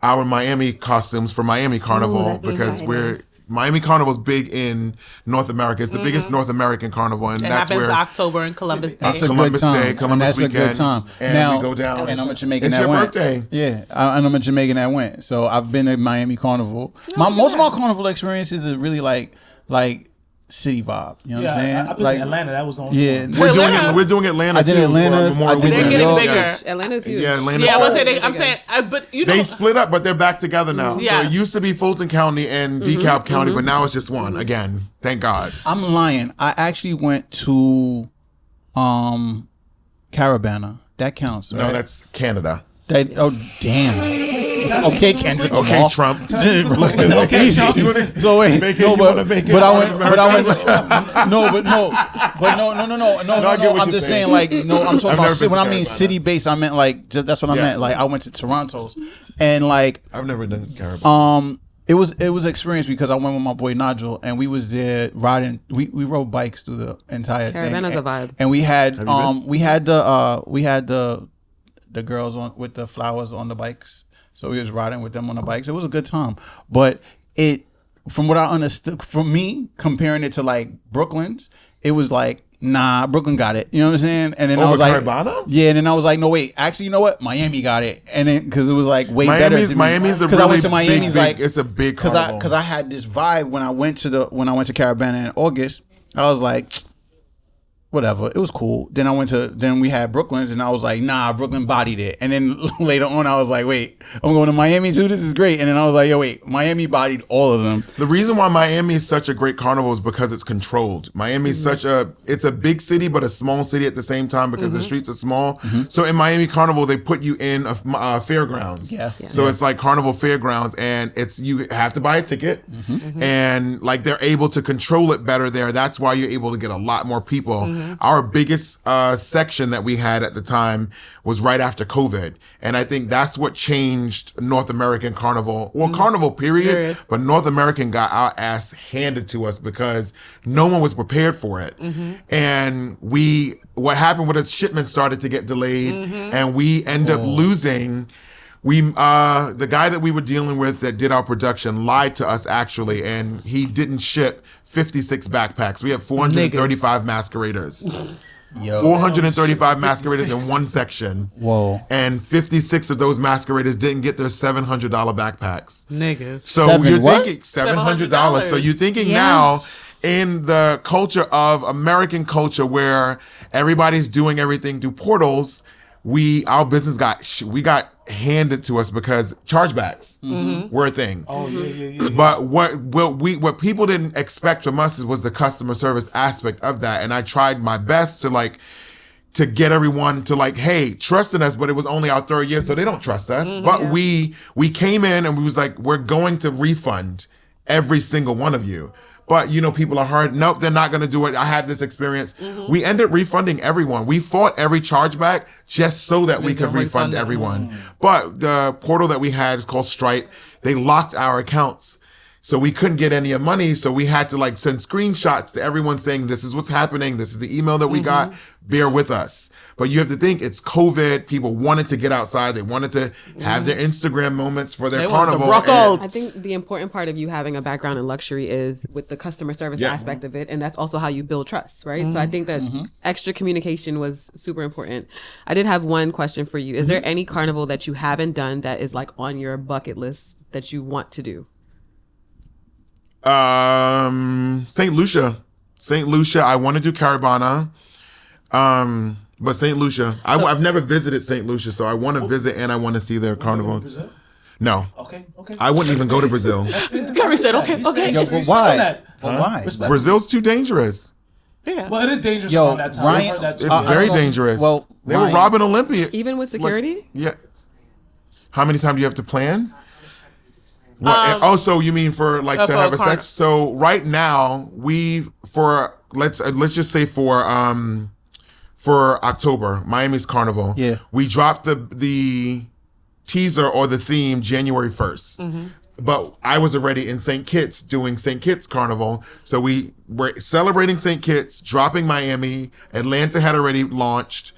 our Miami costumes for Miami Carnival. Ooh, because exciting. Miami Carnival is big in North America. It's the biggest North American carnival, and It that's happens where October and Columbus Day. That's a Columbus good time. Day, Columbus That's weekend, a good time. and now, we go down. And I'm a Jamaican It's that your went. birthday. Yeah, and I'm a Jamaican that went. So I've been to Miami Carnival. Most of my carnival experiences are really like city vibe. You know what I'm saying? I've been to Atlanta. That was the only one. We're doing Atlanta. I did too, Atlanta. for I did They're New getting York. bigger. Atlanta's huge. Yeah, Atlanta. Yeah, I was saying. I'm saying, but you know, They split up, but they're back together now. Yes. So it used to be Fulton County and DeKalb County, but now it's just one again. Thank God. I'm lying. I actually went to Caravana. That counts, right? No, that's Canada. Oh damn. Okay, Kendrick. Okay, Trump. Okay, easy. So wait, no, but I went. No. I'm just saying, like, no. I'm talking about when I mean city based. I meant like that's what I meant. Like I went to Toronto's, and like I've never done Carnival. It was an experience because I went with my boy Nigel and we was there riding. We rode bikes through the entire thing. Caravan is a vibe. And we had the girls on with the flowers on the bikes. So we was riding with them on the bikes. It was a good time. But from what I understood, from me comparing it to like Brooklyn's, it was like, nah, Brooklyn got it. You know what I'm saying? And then I was like, Caribana? Yeah. And then I was like, no, wait, actually, you know what? Miami got it. And then because it was like way better. Miami's a really I went to Miami's big, like it's a big carnival. Because I had this vibe when I went to Caribana in August. I was like, whatever, it was cool. Then we had Brooklyn's and I was like, nah, Brooklyn bodied it. And then later on I was like, wait, I'm going to Miami too, this is great. And then I was like, yo, wait, Miami bodied all of them. The reason why Miami is such a great carnival is because it's controlled. Miami is it's a big city but a small city at the same time because the streets are small. So in Miami Carnival they put you in a fairgrounds. So it's like Carnival Fairgrounds and you have to buy a ticket and like they're able to control it better there. That's why you're able to get a lot more people. Our biggest section that we had at the time was right after COVID. And I think that's what changed North American Carnival. Well, Carnival period. But North American got our ass handed to us because no one was prepared for it. And what happened with us, shipments started to get delayed and we end up losing. The guy that we were dealing with that did our production lied to us actually, and he didn't ship 56 backpacks. We have 435 masqueraders. 435 masqueraders in one section. Whoa. And 56 of those masqueraders didn't get their $700 backpacks. Niggas. So you're thinking $700. So you're thinking now in the culture of American culture where everybody's doing everything through portals, our business got handed to us because chargebacks were a thing. Oh yeah. But what people didn't expect from us was the customer service aspect of that. And I tried my best to get everyone to like, hey, trust in us, but it was only our third year, so they don't trust us. But we came in and we was like, we're going to refund every single one of you. But, people are hard. Nope, they're not going to do it. I had this experience. We ended up refunding everyone. We fought every chargeback just so that we could refund everyone. But the portal that we had is called Stripe. They locked our accounts. So we couldn't get any money. So we had to send screenshots to everyone saying, this is what's happening. This is the email that we got. Bear with us. But you have to think it's COVID. People wanted to get outside. They wanted to have their Instagram moments for their carnival. I think the important part of you having a background in luxury is with the customer service aspect of it. And that's also how you build trust, right? So I think that extra communication was super important. I did have one question for you. Is there any carnival that you haven't done that is on your bucket list that you want to do? St. Lucia. I want to do Caribana. But St. Lucia, I've never visited St. Lucia, so I want to visit and I want to see their carnival. No. Okay. I wouldn't even go to Brazil. Curry said, okay. Yo, but why? Why? Brazil's too dangerous. Yeah. Well, it is dangerous around that time. Ryan, it's very dangerous. Well, they were robbing Olympia. Even with security? Yeah. How many times do you have to plan? So you mean for to have a sex? So right now let's just say for October, Miami's Carnival. Yeah. We dropped the teaser or the theme January 1st. But I was already in St. Kitts doing St. Kitts Carnival. So we were celebrating St. Kitts, dropping Miami. Atlanta had already launched.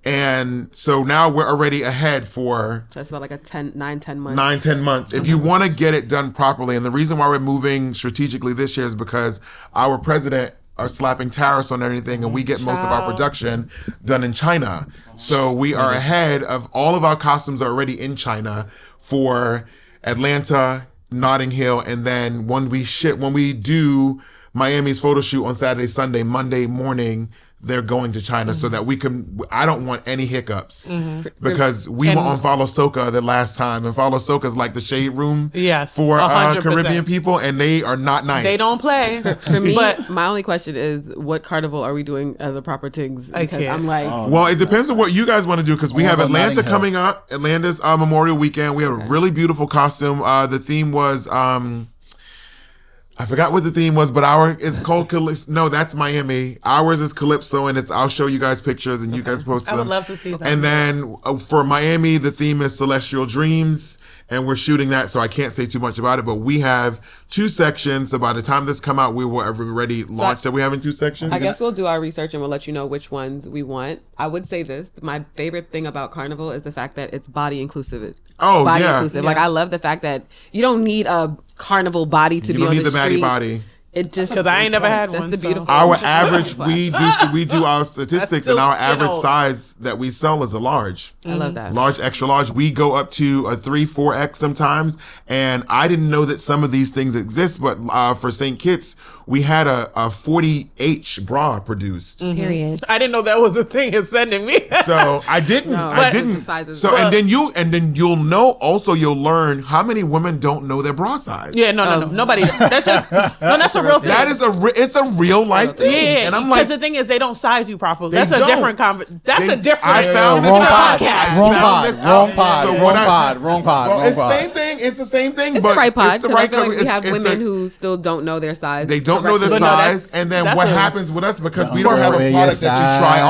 And so now we're already ahead for... So it's about 10 months. 9-10 months. If you want to get it done properly. And the reason why we're moving strategically this year is because our president are slapping tariffs on everything and we get most of our production done in China. So we are ahead of all of our costumes are already in China for Atlanta, Notting Hill, and then when we do Miami's photo shoot on Saturday, Sunday, Monday morning, they're going to China so that I don't want any hiccups because we were on Follow Soca the last time, and Follow Soca is like the shade room for 100%. Caribbean people, and they are not nice. They don't play. For me, but my only question is, what carnival are we doing as a proper Tings? Because I'm like, well, it depends on what you guys want to do, because we have Atlanta coming up. Atlanta's Memorial Weekend. We have a really beautiful costume. The theme was I forgot what the theme was, but it's called Calypso. No, that's Miami. Ours is Calypso, and I'll show you guys pictures, and you guys post them. I would love to see that. And then for Miami, the theme is Celestial Dreams, and we're shooting that, so I can't say too much about it. But we have 2 sections. So by the time this come out, we will have already launched that we have in 2 sections. I guess we'll do our research and we'll let you know which ones we want. I would say this: my favorite thing about Carnival is the fact that it's body inclusive. Body inclusive. Like, I love the fact that you don't need a carnival body to be on the street. You don't need the body. It just, because I ain't never had one. That's the beautiful. Our average, we do our statistics, and our average size that we sell is a large. I love that. Large, extra large. We go up to a 3, 4X sometimes, and I didn't know that some of these things exist. But for St. Kitts, we had a 40H bra produced. Period. I didn't know that was a thing it's sending me. So I didn't. I didn't. So and then you'll know. Also, you'll learn how many women don't know their bra size. Yeah, no. Nobody. That's just that's a real thing. That is it's a real life thing. Yeah, and I'm like, because the thing is, they don't size you properly. That's a different conversation. That's a different. I found this out. Wrong pod. It's the same thing. It's the same thing. It's but the right pod. It's the right. I feel like we have women who still don't know their size. They don't know their size, and then what happens with us, because we don't have a product that you try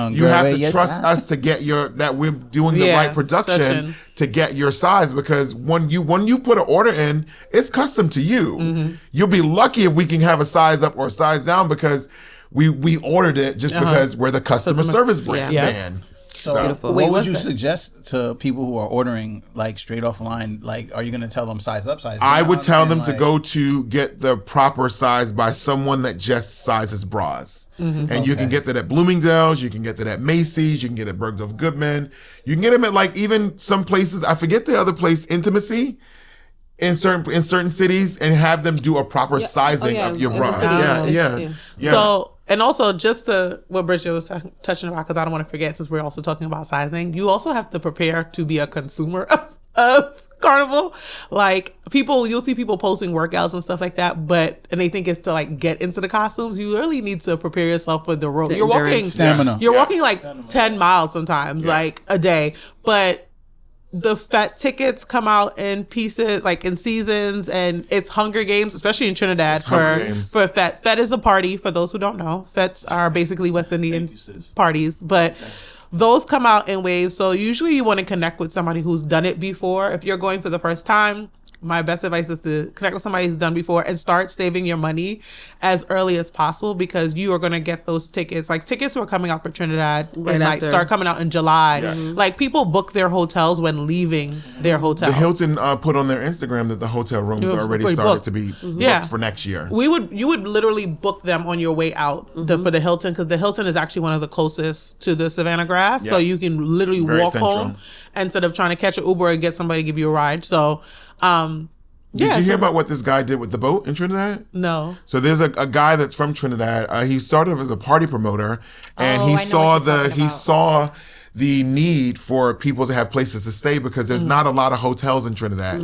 on. You have to trust us to get that we're doing the right production to get your size, because when you put an order in, it's custom to you. You'll be lucky if we can have a size up or a size down, because we ordered it just because we're the customer service brand. So what would you suggest to people who are ordering like straight off line? Like, are you going to tell them size up, size down? I would tell them to go to get the proper size by someone that just sizes bras. And you can get that at Bloomingdale's, you can get that at Macy's, you can get it at Bergdorf Goodman, you can get them at like even some places. I forget the other place, Intimacy, in certain cities, and have them do a proper sizing of your bra. Yeah. So, and also just to what Bridget was touching about, because I don't want to forget, since we're also talking about sizing, you also have to prepare to be a consumer of Carnival. Like, you'll see people posting workouts and stuff like that, and they think it's to like get into the costumes. You really need to prepare yourself for the road. You're walking stamina. You're walking like 10 miles sometimes, like a day, but the Fete tickets come out in pieces, like in seasons, and it's Hunger Games, especially in Trinidad for Fete. Fete is a party, for those who don't know. Fetes are basically West Indian parties, but those come out in waves. So usually you want to connect with somebody who's done it before. If you're going for the first time, my best advice is to connect with somebody who's done before and start saving your money as early as possible, because you are going to get those tickets. Like, tickets were coming out for Trinidad and like start coming out in July. Like, people book their hotels when leaving their hotel. The Hilton put on their Instagram that the hotel rooms already started to be booked for next year. You would literally book them on your way out for the Hilton, because the Hilton is actually one of the closest to the Savannah Grass. So you can literally walk home instead of trying to catch an Uber and get somebody to give you a ride. So did you hear about what this guy did with the boat in Trinidad? No. So there's a guy that's from Trinidad. He started as a party promoter, and he saw the need for people to have places to stay, because there's not a lot of hotels in Trinidad.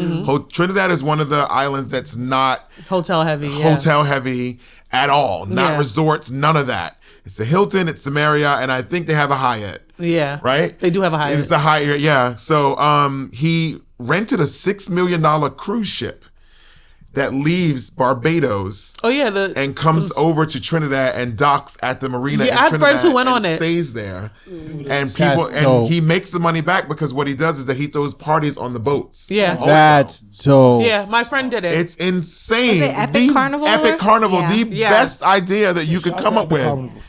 Trinidad is one of the islands that's not hotel heavy at all. Not resorts, none of that. It's the Hilton, it's the Marriott, and I think they have a Hyatt. Yeah. Right? They do have a Hyatt. It's a Hyatt, yeah. So he rented a $6 million cruise ship that leaves Barbados. And comes over to Trinidad and docks at the marina in Trinidad. Friends who went on it. Stays there. And he makes the money back, because what he does is that he throws parties on the boats. Yeah. That's dope. Yeah, my friend did it. It's insane. Was it Epic Carnival? Epic Carnival, the best idea that you could come up with.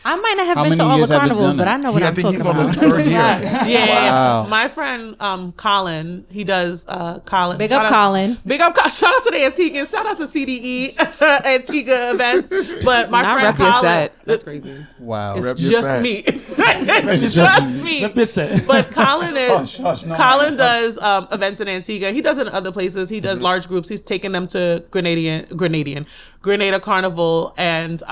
I might not have been to all the carnivals, but I know what I'm talking about. I think he's on the 3rd year. Wow. My friend Colin, he does Colin. Big up Colin. Big up. Shout out to the Antiguans. Shout out to CDE Antigua events. But my friend Colin, set. That's crazy. Wow. It's just me. It's just me. But Colin Colin does events in Antigua. He does it in other places. He does large groups. He's taken them to Grenadian. Grenada Carnival, and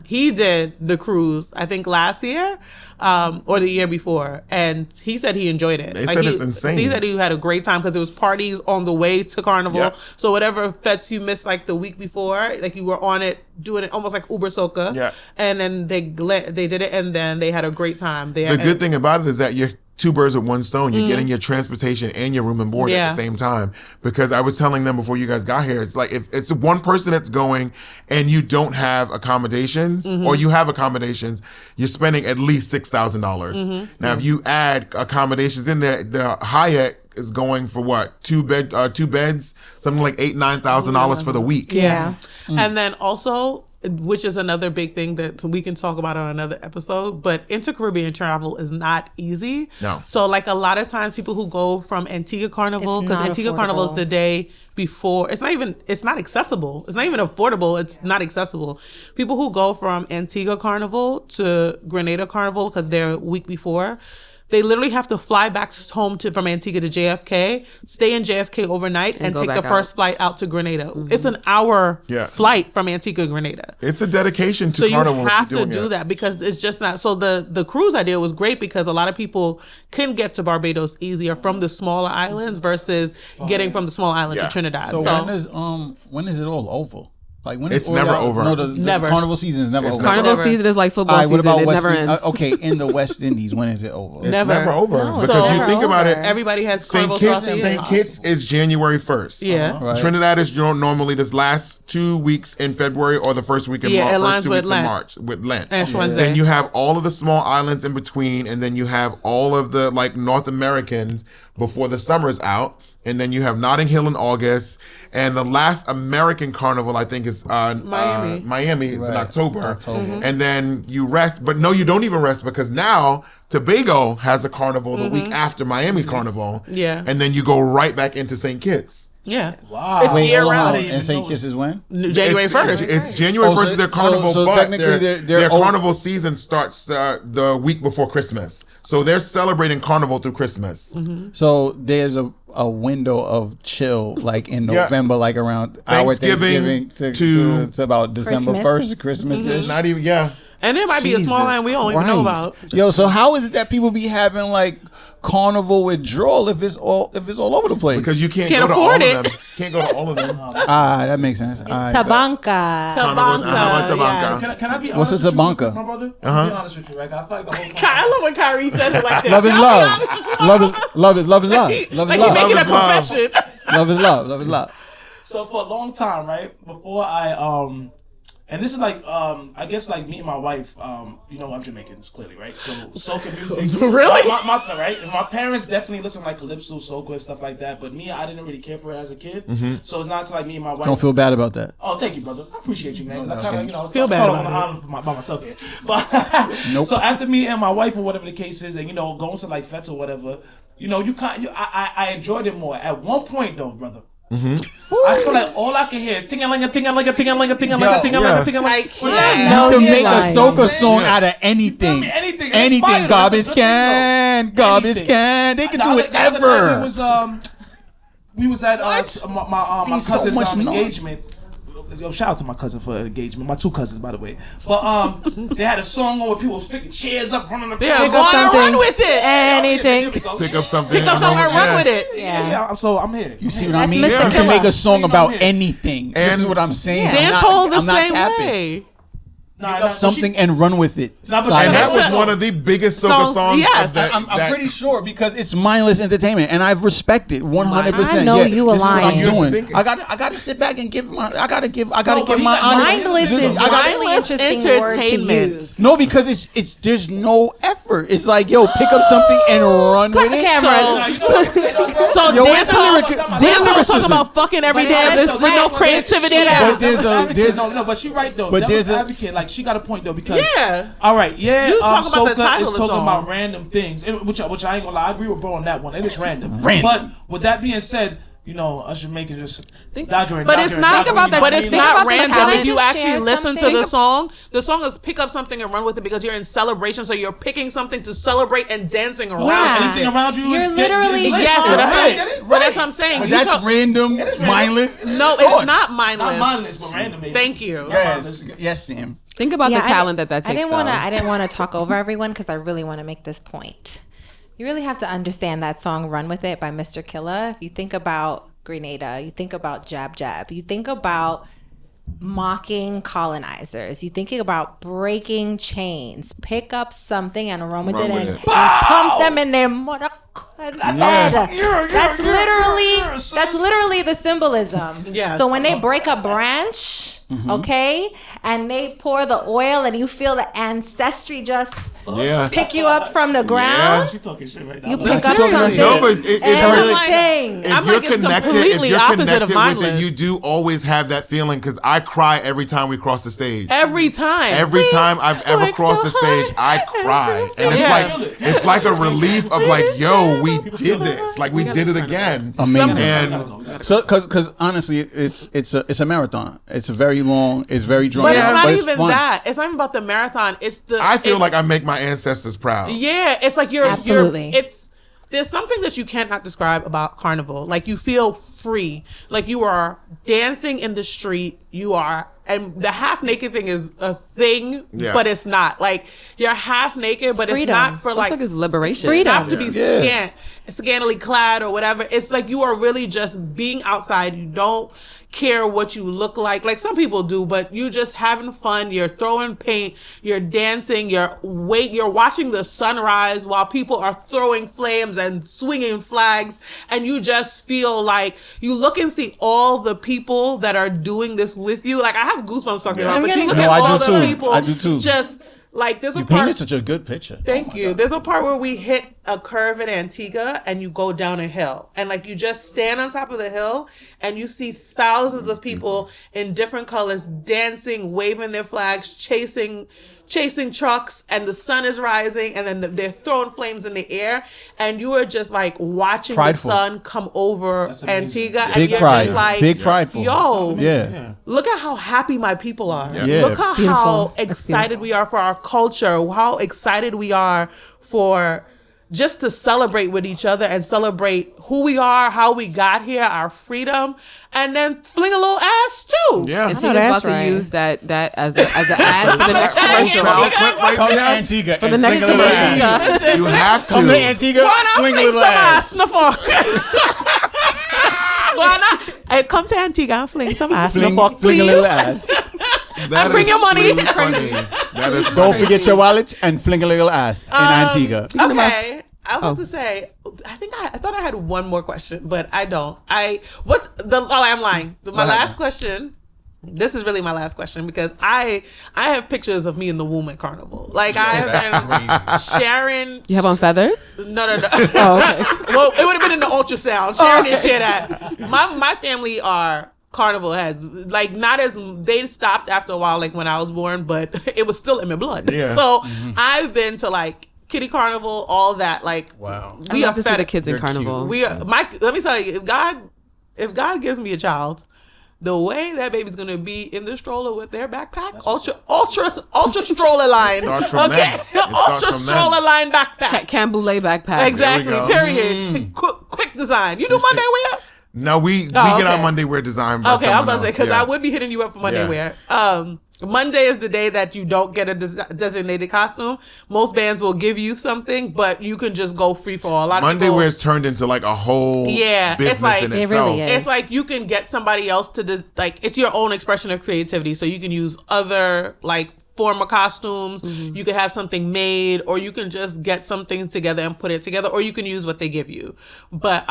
he did the cruise, I think last year or the year before, and he said he enjoyed it. They said it's insane. He said he had a great time because there was parties on the way to Carnival. Yep. So whatever fets you missed like the week before, like you were on it, doing it almost like Uber Soca. Yeah. And then they did it, and then they had a great time. The good thing about it is that you're two birds with one stone. You're getting your transportation and your room and board at the same time. Because I was telling them before you guys got here, it's like if it's one person that's going and you don't have accommodations or you have accommodations, you're spending at least $6,000. Now, if you add accommodations in there, the Hyatt is going for what? Two beds, something like $8,000-9,000 for the week. Yeah. And then also, which is another big thing that we can talk about on another episode, but inter-Caribbean travel is not easy. No. So like a lot of times people who go from Antigua Carnival, because Antigua Carnival is the day before, it's not accessible. It's not even affordable. It's not accessible. People who go from Antigua Carnival to Grenada Carnival, because they're a week before, they literally have to fly back home from Antigua to JFK, stay in JFK overnight, and take the first flight out to Grenada. It's an hour flight from Antigua to Grenada. It's a dedication to Carnival. So you have to do that because it's just not. So the cruise idea was great because a lot of people can get to Barbados easier from the smaller islands versus getting from the small island to Trinidad. So when is it all over? Like when it's never over. No, the carnival season is never over. Carnival season is like football season. What about it never ends. Okay, in the West Indies, when is it over? It's never over. No, because you think about it, everybody has Carnival St. Kitts is January 1st. Yeah. Right. Trinidad is normally this last 2 weeks in February or the first week in March. First 2 weeks in March with Lent. Ash Wednesday. Then you have all of the small islands in between, and then you have all of the like North Americans before the summer's out. And then you have Notting Hill in August, and the last American carnival I think is Miami. Miami is in October. And then you rest, but no, you don't even rest because now Tobago has a carnival the week after Miami Carnival. Yeah, and then you go right back into St. Kitts. Yeah. Wow. It's year round. And St. Kitts is when? January 1st. It's January 1st is their carnival, so but technically their carnival season starts the week before Christmas. So they're celebrating carnival through Christmas. So there's a window of chill like in November, like around our Thanksgiving to about December 1st, Christmas-ish. Not even, And there might be a small line we don't even know about. Yo, so how is it that people be having like carnival withdrawal if it's all over the place? Because you can't go afford to all of them. Can't go to all of them. That makes sense. Tabanca. Tabanca. Can I be What's honest a with tabanca? you, my brother? I'll be honest with you, right? I feel like the whole time. I love when Kyrie says it like that. Love is love. Love is love. Love is like he's making a confession. Love is love. Love is love. So for a long time, right, before I and this is like I guess like me and my wife, you know I'm Jamaican clearly, right? So soca music. Really? Right? And my parents definitely listen to like calypso, soca and stuff like that, but me, I didn't really care for it as a kid. So it's not until like me and my wife. Don't feel bad about that. Oh, thank you, brother. I appreciate you, man. I kind of, feel bad about it. By myself here. But Nope. So after me and my wife or whatever the case is, and going to like fetes or whatever, I enjoyed it more. At one point though, brother. I feel like all I can hear is ting-a-ling-a, ting-a-ling-a, ting-a-ling-a, ting-a-ling-a, ting-a-ling-a, ting-a-ling-a. You can make a soca song out of anything. Anything. Garbage can. They can do whatever. We was at my cousin's engagement. Yo, shout out to my cousin for engagement. My two cousins, by the way. But they had a song on where people was picking chairs up, running up. Yeah, go on and run with it. Anything. Pick up something. And run with it. Yeah. So I'm here. You see what I mean? You can make a song about anything. This is what I'm saying. Dance hall the same way. Pick up something and run with it. And that was one of the biggest soca songs. Yes, I'm pretty sure because it's mindless entertainment, and I respect it 100%. I know you this lying. Is what I'm doing. I got to sit back and give my. I got to give my honest. Mindless is really interesting word to use. No, because it's there's no effort. It's like pick up something and run with it. So dance hall talking about fucking every day. There's no creativity in that. But there's no, but she's right though. But there's advocate. Like she got a point though because all right, you talking about the Soca title is talking about random things, which I ain't gonna lie, I agree with bro on that one. It is random. But with that being said, us Jamaicans just But it's not random if you actually listen to the song. The song is pick up something and run with it because you're in celebration. So you're picking something to celebrate and dancing around. Yeah. Anything around you you're literally but that's what I'm saying. That's random, mindless. No, it's not mindless. Not mindless, but random. Thank you. Yes, Sam. Think about the talent that takes. I didn't want to talk over everyone because I really want to make this point. You really have to understand that song "Run With It" by Mr. Killa. If you think about Grenada, you think about Jab Jab, you think about mocking colonizers, you thinking about breaking chains. Pick up something and run with it and pump them in their mother. That's literally the symbolism. Yeah. So when they break a branch, okay, and they pour the oil and you feel the ancestry just pick you up from the ground. She's talking shit right now. You pick up something. No, but it's everything. If you're connected with it, you do always have that feeling because I cry every time we cross the stage. Every time I've ever crossed the stage, I cry. And it's like a relief of like, yo, we did this. Like we did it again. Amazing. And so, because honestly, it's a marathon. It's very long. It's very drawn. But it's not even fun. that. It's not even about the marathon. I feel like I make my ancestors proud. Yeah, it's like Absolutely. There's something that you cannot describe about Carnival. Like you feel free. Like you are dancing in the street. And the half naked thing is a thing, but it's not. Like you're half naked, but it's not for like it's liberation. You have to be scantily clad or whatever. It's like you are really just being outside. You don't care what you look like some people do, but you just having fun. You're throwing paint, you're dancing, you're watching the sunrise while people are throwing flames and swinging flags, and you just feel like you look and see all the people that are doing this with you. Like I have goosebumps talking about, but you look at all the people. I do too. Just like there's you painted such a good picture. Thank you. There's a part where we hit a curve in Antigua and you go down a hill, and like you just stand on top of the hill and you see thousands of people in different colors dancing, waving their flags, chasing trucks, and the sun is rising, and then they're throwing flames in the air, and you are just like watching the sun come over Antigua, and you're just like, big prideful. Yo, yeah. Look at how happy my people are. Yeah. Look at how excited we are for our culture, how excited we are for just to celebrate with each other and celebrate who we are, how we got here, our freedom, and then fling a little ass too. Yeah. And Tina's about to use that as the ad for the next commercial. Come to Antigua for the next commercial. You have to. Come to Antigua, fling some ass in the fork. Why not? Hey, come to Antigua and fling some ass in the fork, please. Fling a little ass. And bring your money. Really funny. That is Don't forget your wallets and fling a little ass in Antigua. Okay. I want to say, I thought I had one more question, but I don't. I'm lying. My last question, this is really my last question, because I have pictures of me in the womb at Carnival. Like I have been sharing. You have on feathers? No. Oh, okay. Well, it would have been in the ultrasound. Sharon didn't share that. My family are Carnival has, like, not as, they stopped after a while, like when I was born, but it was still in my blood. Yeah. So I've been to like Kitty Carnival, all that. Like, wow. We have to see the kids in Carnival. Let me tell you, if God gives me a child, the way that baby's gonna be in the stroller with their backpack, ultra stroller line, okay, ultra stroller line backpack, Canboulay backpack, exactly. Period. Quick design. You do Monday wear? No, we get our Monday wear design. By okay, I was about to say, because I would be hitting you up for Monday wear. Monday is the day that you don't get a designated costume. Most bands will give you something, but you can just go free for all. A lot of Monday wear is turned into like a whole business it's like, in it itself. really is. It's like you can get somebody else to it's your own expression of creativity. So you can use other like former costumes. Mm-hmm. You could have something made, or you can just get something together and put it together, or you can use what they give you. But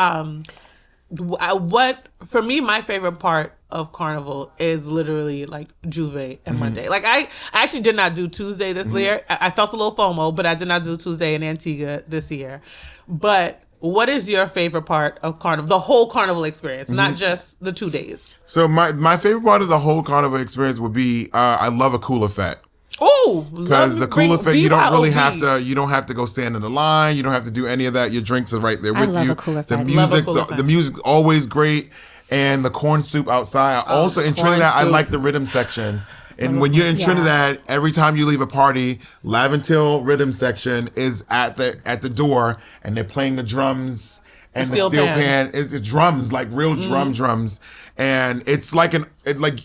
for me, my favorite part of Carnival is literally like Juve and Monday. Like I actually did not do Tuesday this year. I felt a little FOMO, but I did not do Tuesday in Antigua this year. But what is your favorite part of Carnival? The whole Carnival experience, not just the 2 days. So my favorite part of the whole Carnival experience would be I love a cool effect. Oh, because the cooler fit, you don't really have to. You don't have to go stand in the line. You don't have to do any of that. Your drinks are right there with you. The music's always great, and the corn soup outside. Also in Trinidad, I like the rhythm section. And when you're in Trinidad, every time you leave a party, Laventil rhythm section is at the door, and they're playing the drums and the steel pan. It's drums, like real drums, and it's like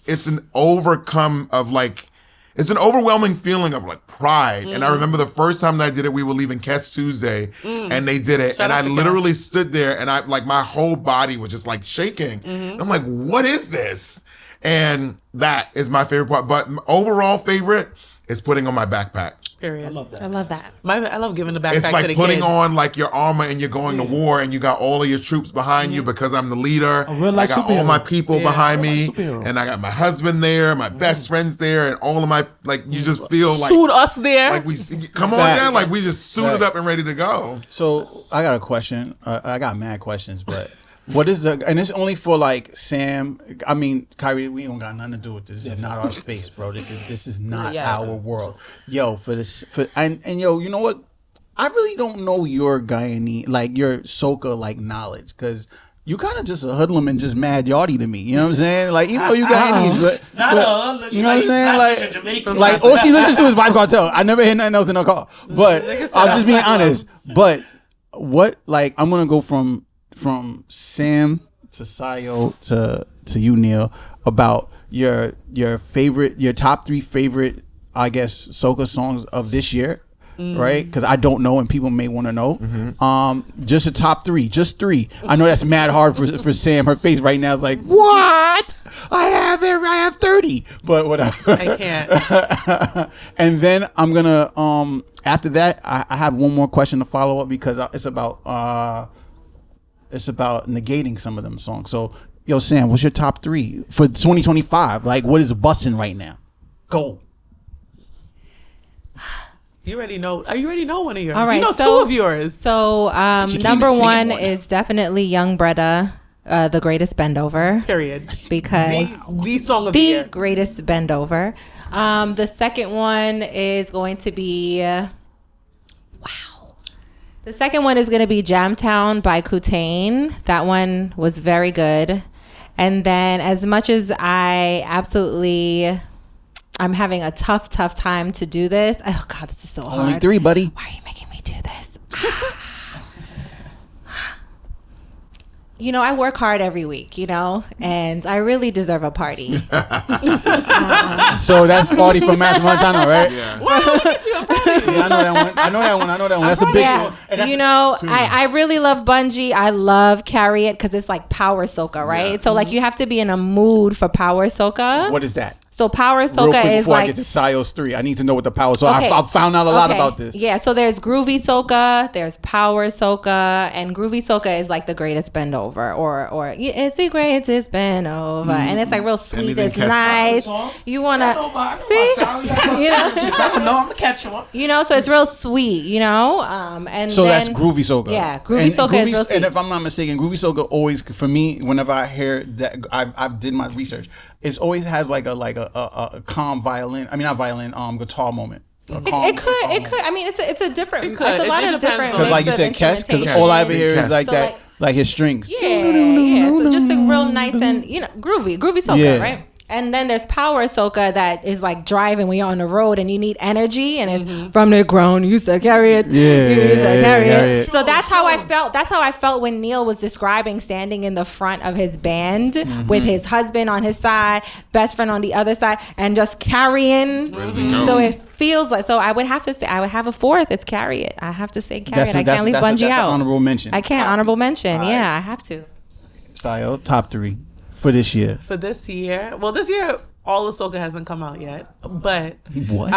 it's an overwhelming feeling of like pride. And I remember the first time that I did it, we were leaving Kes Tuesday, and they did it, and I literally stood there, and I like my whole body was just like shaking. And I'm like, what is this? And that is my favorite part. But overall favorite is putting on my backpack. Period. I love that. I love that. I love giving the backpack to the kids. It's like putting on like your armor and you're going to war and you got all of your troops behind you because I'm the leader. A real life I got superhero. all my people behind me, superhero. and I got my husband there, my best friends there, and all of my you just feel like suit us there. Like we come on down, like we just suited up and ready to go. So I got a question. I got mad questions, but. What is and it's only for like Sam. I mean, Kyrie, we don't got nothing to do with this. This is not our space, bro. This is not our world. Yo, and yo, you know what? I really don't know your Guyanese, like your Soca like knowledge, because you kind of just a hoodlum and just mad yardy to me. You know what I'm saying? Like even though you Guyanese, but you know what I'm saying? Like all she listens to is Vibe Cartel. I never hear nothing else in her car. But I'm just being honest. But what I'm gonna go from Sam to Sayo to you, Neil, about your top 3 favorite, I guess, Soca songs of this year, right? Because I don't know, and people may want to know. Just a top 3, just 3. I know that's mad hard for Sam. Her face right now is like, what? I have 30, but whatever. I can't. And then I'm gonna after that, I have one more question to follow up because it's about negating some of them songs. So, yo, Sam, what's your top 3 for 2025? Like, what is busting right now? Go. You already know. You already know one of yours. All right, you know 2 of yours. So, number 1 is definitely Young Breda, The Greatest Bend Over. Period. Because the song of the year. Greatest Bend Over. The second one is going to be... The second one is going to be Jamtown by Kutane. That one was very good. And then as much as I'm having a tough time to do this. Oh, God, this is so hard. Only 3, buddy. Why are you making me do this? You know, I work hard every week, and I really deserve a party. So that's party from Matt Montano, right? Yeah. Wow, look at you. I'm proud of you. Yeah, I know that one. That's a big one. I really love Bungee. I love Carry It because it's like power soca, right? Yeah. So like you have to be in a mood for power soca. What is that? So power soca Real quick, is before like... I get to Sios 3, I need to know what the power... So okay. I found out a lot about this. Yeah, so there's groovy soca, there's power soca, and groovy soca is like the greatest bend over, or it's the greatest bend over, and it's like real sweet, it's nice. You wanna see? I'm gonna catch you up. So it's real sweet, and so then, that's groovy soca. Yeah, groovy soca is real sweet. And if I'm not mistaken, groovy soca always, for me, whenever I hear that, I did my research. It always has like a calm violin. I mean, not violin. Guitar moment. It could. I mean, it's a different. It's a lot of different. Because like you said, Kes. Because all I ever hear is like that, like his strings. Yeah. So just like real nice and groovy soca, right? And then there's power soca that is like driving when you're on the road and you need energy, and it's from the ground you used to carry it. Carry it. So that's how I felt. That's how I felt when Neil was describing standing in the front of his band with his husband on his side, best friend on the other side, and just carrying. So it feels like. So I would have to say I would have a 4th. It's Carry It. I have to say Carry It. I can't leave Bungee out. That's an honorable mention. I can't honorable mention. Right. Yeah, I have to. Sayo, top 3 for this year. For this year, well, this year all the soca hasn't come out yet, but what?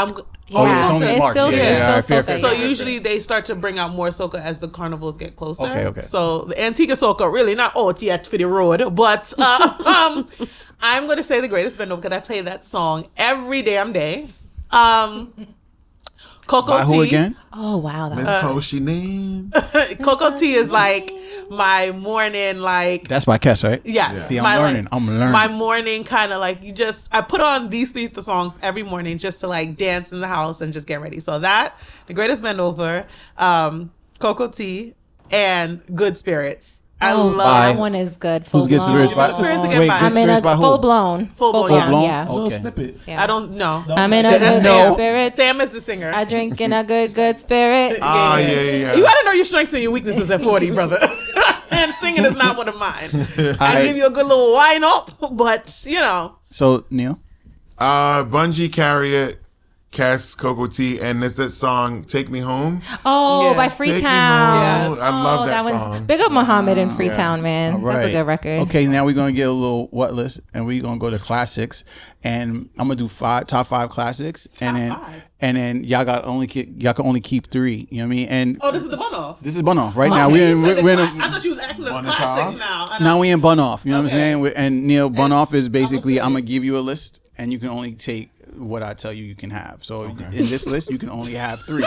It's only March. So usually they start to bring out more soca as the carnivals get closer. Okay. So the Antigua soca really not out yet for the road, but I'm going to say The Greatest Bend Over because I play that song every damn day. Cocoa By tea. who again? Oh wow, that Miss was Koshinine. Cocoa tea is like my morning, like That's by Kes, right? yes. See, my, I'm learning. My morning kind of like I put on these three songs every morning just to like dance in the house and just get ready. So that The Greatest Bend Over, Cocoa Tea, and Good Spirits. I love that one is good. Full Who's Good blown. Spirits by? Spirits Wait, by- Good I'm in Spirits by a who? full blown. Full blown, Yeah. A little Okay. snippet. Yeah. I don't know. I'm in a That's good No. spirit. Sam is the singer. I drink in a good spirit. Oh, yeah. You gotta know your strengths and your weaknesses at 40, brother. And singing is not one of mine. I give you a good little wind up, but you know. So Neil, Bungee Carriot, Cass, Cocoa Tea, and there's that song "Take Me Home." Oh, Yeah. by Take Me Freetown. Home. I love that was song. big up Muhammad and Freetown, man. all right. That's a good record. Okay, now we're gonna get a little what list, and we're gonna go to classics, and I'm gonna do top five classics, and then y'all can only keep 3. You know what I mean? And Oh, this is the bun off. this is bun off right now. We're in I thought you was asking us Bun classics off? now. now we in bun off. You know what I'm Okay. saying? And Neil, bun off is basically say- I'm gonna give you a list, and you can only take what I tell you can have. So in this list, you can only have 3.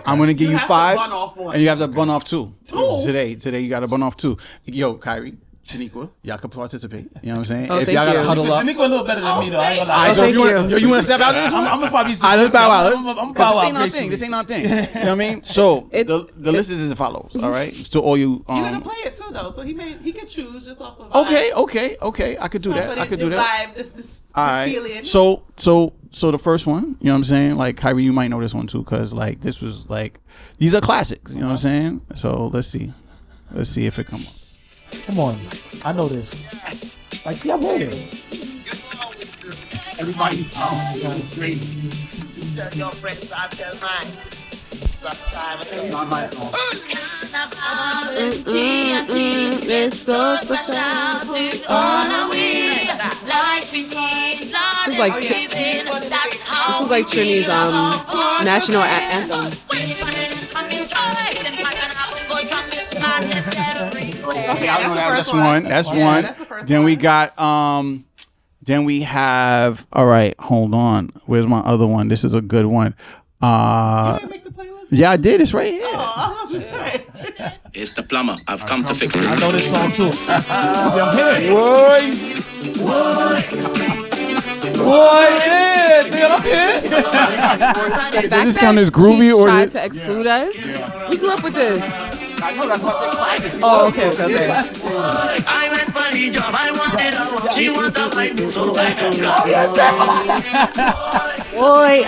I'm gonna give you have to 5, bun off one. and you have to bun off 2. Two? Today you got to bun off 2. Yo, Kyrie, Shaniqua, y'all can participate. You know what I'm saying? Oh, if thank y'all gotta you. huddle up. Nico a little better than me though. I ain't gonna lie. All right, so thank you. you want to step out of this one? I'm gonna probably. All right, let's bow out. I'm gonna 'Cause bow this out. ain't our thing. This ain't our thing. You know what I mean? So the list is as follows. All right, to all you. You gotta play it too, though, so he can choose just off of vibe. Okay. I could do that. I could do that. Vibe, this All right. feeling. So the first one, you know what I'm saying? Like Kyrie, you might know this one too, cause like this was like these are classics. You know what I'm saying? So let's see if it comes up. Come on, I know this. Like, see, I'm here. Everybody, great. Tell your friends, I tell mine. It's so special to honor we like This is like Trini's national anthem. Okay, I know that's one. That's one. That's the first Then one. we got Then we have. All right, hold on. Where's my other one? This is a good one. You didn't make the playlist? Yeah, I did. It's right here. It's the plumber. I've come to fix this. I know this song too. I'm here. Boy, yeah, nigga, I'm here. Does this count as groovy or tried is it? to exclude us? We grew up with this. I know that's what I said. Oh, okay. I went for the job. I wanted a walk. She want a bite. So I took her. Boy.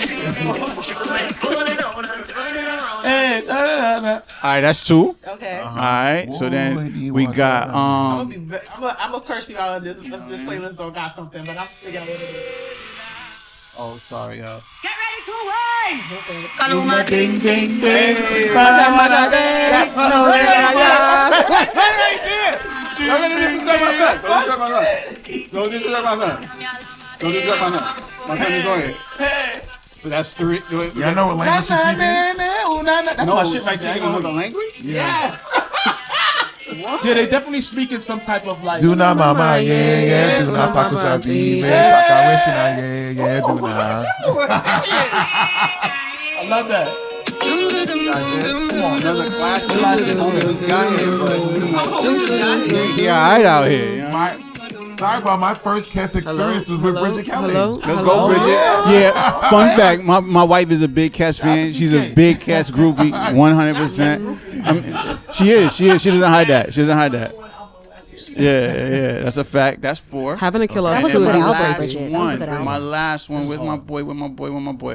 Pull it on and turn it around. Hey, All right, that's 2. Okay. All right, so then we got I'm gonna curse you out on this if this playlist don't got something, but I'm figuring out what it is. Oh, sorry, Get ready to wine. Follow my ding, ding, ding. Don't disrespect my son. Don't disrespect my son. My son is going. So that's 3. Y'all know what language she's speaking? That's my shit right there. You know the language? Yeah. Yeah, they definitely speaking some type of like. Do not mama, yeah. Do not paku sabi, paka wishina, yeah. Do not. I love that. Come on, another classic. Yeah, all right out here. You know? Sorry about my first Cass experience was with Bridget Kelly. Let's go, Bridget. Yeah, fun fact. My wife is a big Cass fan. She's a big Cass groupie, 100%. She is. She doesn't hide that. Yeah. That's a fact. That's 4. Having a kill off And was then a too. good my album, last Bridget. That was a one. good album. My last one. Where's my boy?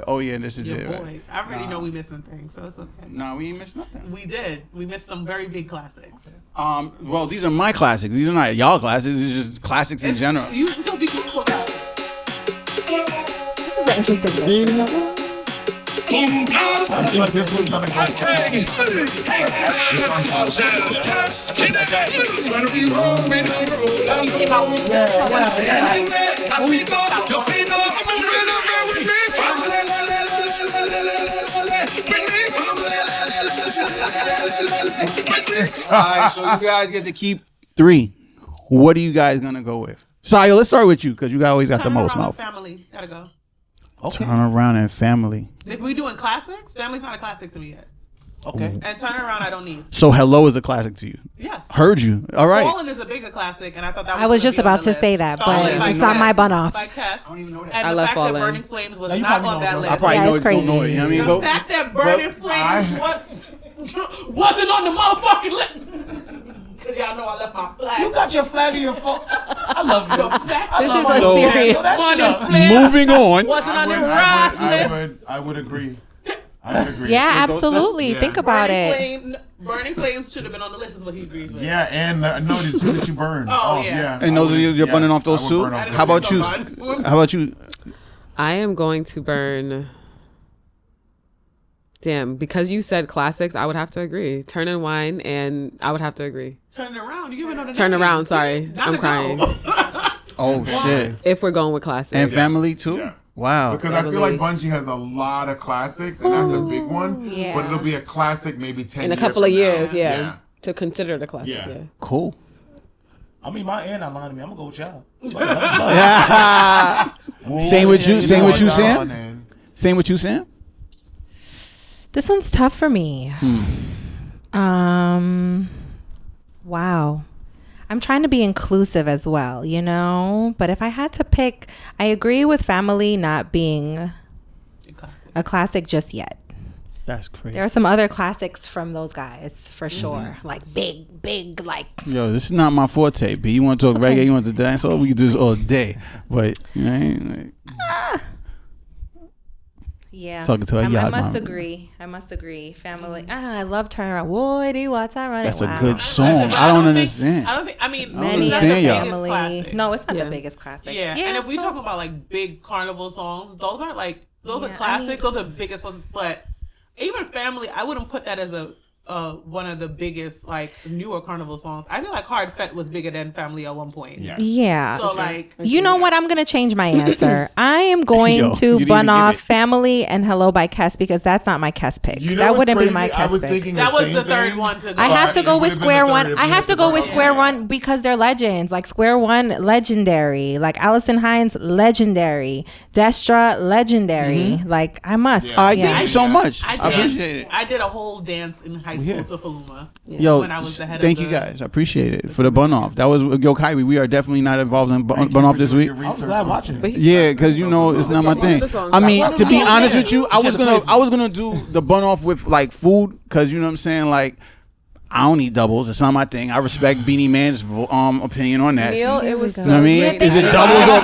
Oh yeah, this is it. Right? Boy, I already know we missing things, so it's okay. No, we ain't missed nothing. We did. We missed some very big classics. Well, these are my classics. These are not y'all classics. These are just classics in general. You still be cool about it. This is an interesting list. I feel like this was gonna go. Alright, so you guys get to keep 3. What are you guys gonna go with? Saya, let's start with you because you always got the most mouth. Family gotta go. Turn around and family. If we doing classics, family's not a classic to me yet. Okay. And turn around, I don't need. So hello is a classic to you. Yes. Heard you. All right. Fallen is a bigger classic, and I thought that I was just about to say that, but it's on my bun off. By Kes. I don't even know that. And I the love fact Fallen. that Burning Flames was No, you not probably on that don't know. I list. probably Yeah, know it's it's crazy. know it. You know what I mean? The But fact that Burning Flames wasn't on the motherfucking list. Because y'all know I left my flag. You got your flag in your phone. I love you. This is a serious. Burning Flames moving on. wasn't on the Ross list. I would agree. I would agree. Yeah, absolutely. Yeah. Think about it. Burning Flames should have been on the list, is what he agrees with. Yeah, and no, the two that you burn. Oh, yeah. And those are you're burning off those two. How about you? How about you? I am going to burn. Damn, because you said classics, I would have to agree. Turn and Wine, and I would have to agree. Turn it around. You give another Turn name. around, sorry. Gotta I'm crying. go. Oh shit. If we're going with classics. And family too. Yeah. Wow. Because I feel like Bungie has a lot of classics, and that's a big one. Yeah. But it'll be a classic maybe 10 in a years couple of from now. years, yeah. To consider the classic, Yeah. yeah. Cool. I mean, my aunt not lying to me. I'm gonna go with y'all. Same with you. Same with you, Oh, Sam. man. Same with you, Sam. This one's tough for me. Wow. I'm trying to be inclusive as well, you know? But if I had to pick, I agree with family not being a classic just yet. That's crazy. There are some other classics from those guys for sure. Like big, like. Yo, this is not my forte, B. You want to talk reggae, you want to dance, we can do this all day. But you know, Yeah. Talking to a I yacht must mama. agree. I must agree. Family. I love Turn Around. Woody, what's I running? That's a good song. I don't understand. I don't think. I mean, Many it's not the understand y'all. biggest family. classic. No, it's not Yeah. the biggest classic. Yeah, and if we so- talk about like big carnival songs, those aren't like those Yeah, are classics. Those are the biggest ones. But even family, I wouldn't put that as a one of the biggest like newer carnival songs. I feel like Hard Fet was bigger than Family at one point. Yeah. So like, You know what? I'm going to change my answer. I am going Yo, you to didn't bun even give off it. Family and Hello by Kes because that's not my Kes pick. You know That what's wouldn't be crazy? my I Kes was pick. thinking that was same the third thing. one to go. I have to It go would've with been the Square third One. if I we have had to go with burn Square off. One because they're legends. Like Square One, legendary. Like Allison Hines, legendary. Destra, legendary. Like I must. All right, Yeah. thank you so much. I I appreciate it. I did a whole dance in high school Yeah. to Faluma. Yo, when I was the head thank of you the- guys. I appreciate it for the bun off. That was Yo Kyrie. We are definitely not involved in bun off this week. I was glad watching it. Yeah, because you know it's not my thing. I mean, to be honest with you, I was gonna do the bun off with like food because you know what I'm saying. Like I don't eat doubles. It's not my thing. I respect Beanie Man's opinion on that. Neil, it was we so go. You know what I mean? great. Is it doubles or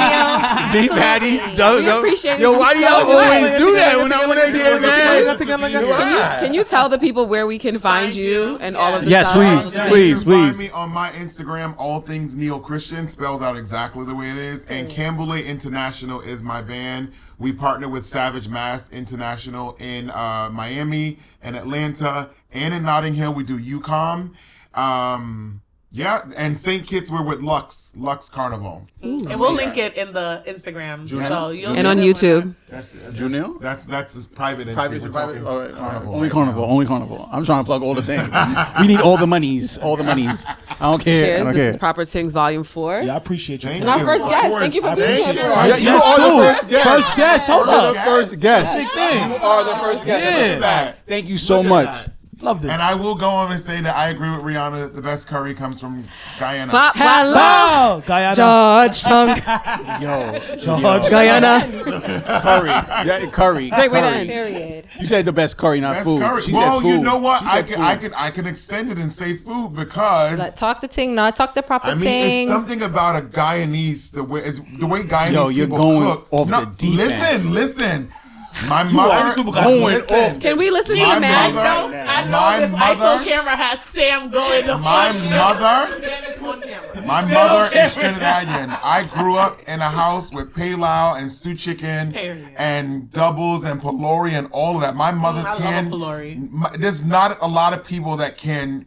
beef patties? We appreciate it. Yo, why do y'all So always much. do that when I get mad? Can you tell the people where we can find you and all of the Yes, stuff? please. You Please, can find please. me on my Instagram, all things Neil Christian, spelled out exactly the way it is. And Canboulay International is my band. We partner with Savage Mask International in Miami and Atlanta and in Notting Hill. We do UCOM. Yeah, and St. Kitts we're with Lux Carnival. And we'll link it in the Instagram. So you'll And on YouTube. Junil? That's a private Private, We're private. talking All right, Carnival Only right Carnival. now. Only Carnival. I'm trying to plug all the things. We need all the monies. All the monies. I don't care. I Cheers. don't This is care. Proper Tings Volume 4. Yeah, I appreciate you. Thank And our you. first Of guest. course. Thank you for I being appreciate here. it. Yeah, you Yes, are too. the first guest. First guest. Hold You are up. the first guest. Big thing. You are the first guest. That's a Yeah. fact. Thank you so much. Love this. And I will go on and say that I agree with Rihanna that the best curry comes from Guyana. Hello, Oh, Guyana. Georgetown, Yo, Guyana. curry. Yeah, curry. Great way to curry. end. Period. You said the best curry, not Best food. curry. She Well, said food. you know what? She I said can, food. I can extend it and say food because Talk the ting, no, talk the proper I mean ting. it's something about a Guyanese the way Guyanese Yo, you're people going cook. off the deep end. Listen. My all mother these people got going off. Can we listen to My the man? mother- I know My this mother- ISO camera has Sam going. My mother Sam is on camera. My mother is Trinidadian. I grew up in a house with pilau and stew chicken Period. and doubles and pilori and all of that. My mother's I love a hand. pilori. There's not a lot of people that can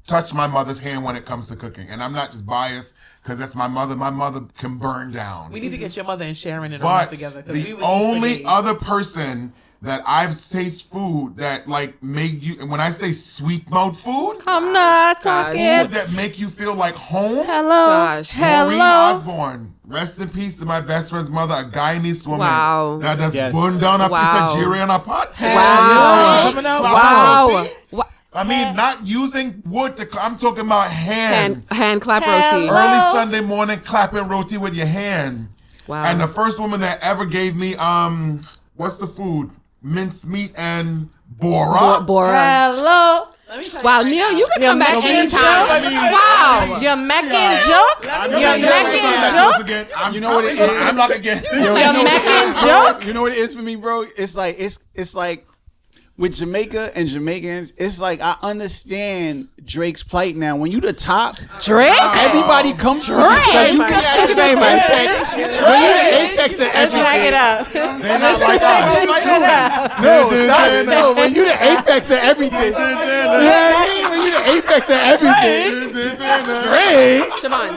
touch my mother's hand when it comes to cooking, and I'm not just biased because that's my mother. My mother can burn down. We need to get your mother and Sharon in a room But together. 'Cause we the would eat only spaghetti. other person that I've tasted food that like made you, and when I say sweet mode food, I'm not talking. food that make you feel like home. Hello, Gosh. Maureen hello. Osborne. Rest in peace to my best friend's mother, a Guyanese woman. Wow. That does burn down a piece of jerry on a pot. Wow. Coming out. Wow. I mean, not using wood to. I'm talking about hand clap roti. Early Sunday morning, clapping roti with your hand. Wow. And the first woman that ever gave me what's the food? Mince meat and bora. Hello. Wow, Neil, you can come back anytime. Wow. You're making jokes? You're making jokes? You know what it is? I'm not again. You're making jokes? You know what it is for me, bro? It's like with Jamaica and Jamaicans, it's like I understand Drake's plight now. When you the top, Drake, everybody comes for you. Thank You can you very much. When you the apex of Let's everything. hang it up. They're not like us. No, when you the apex of everything. You know what I mean? When you the apex of everything. Drake. Siobhan.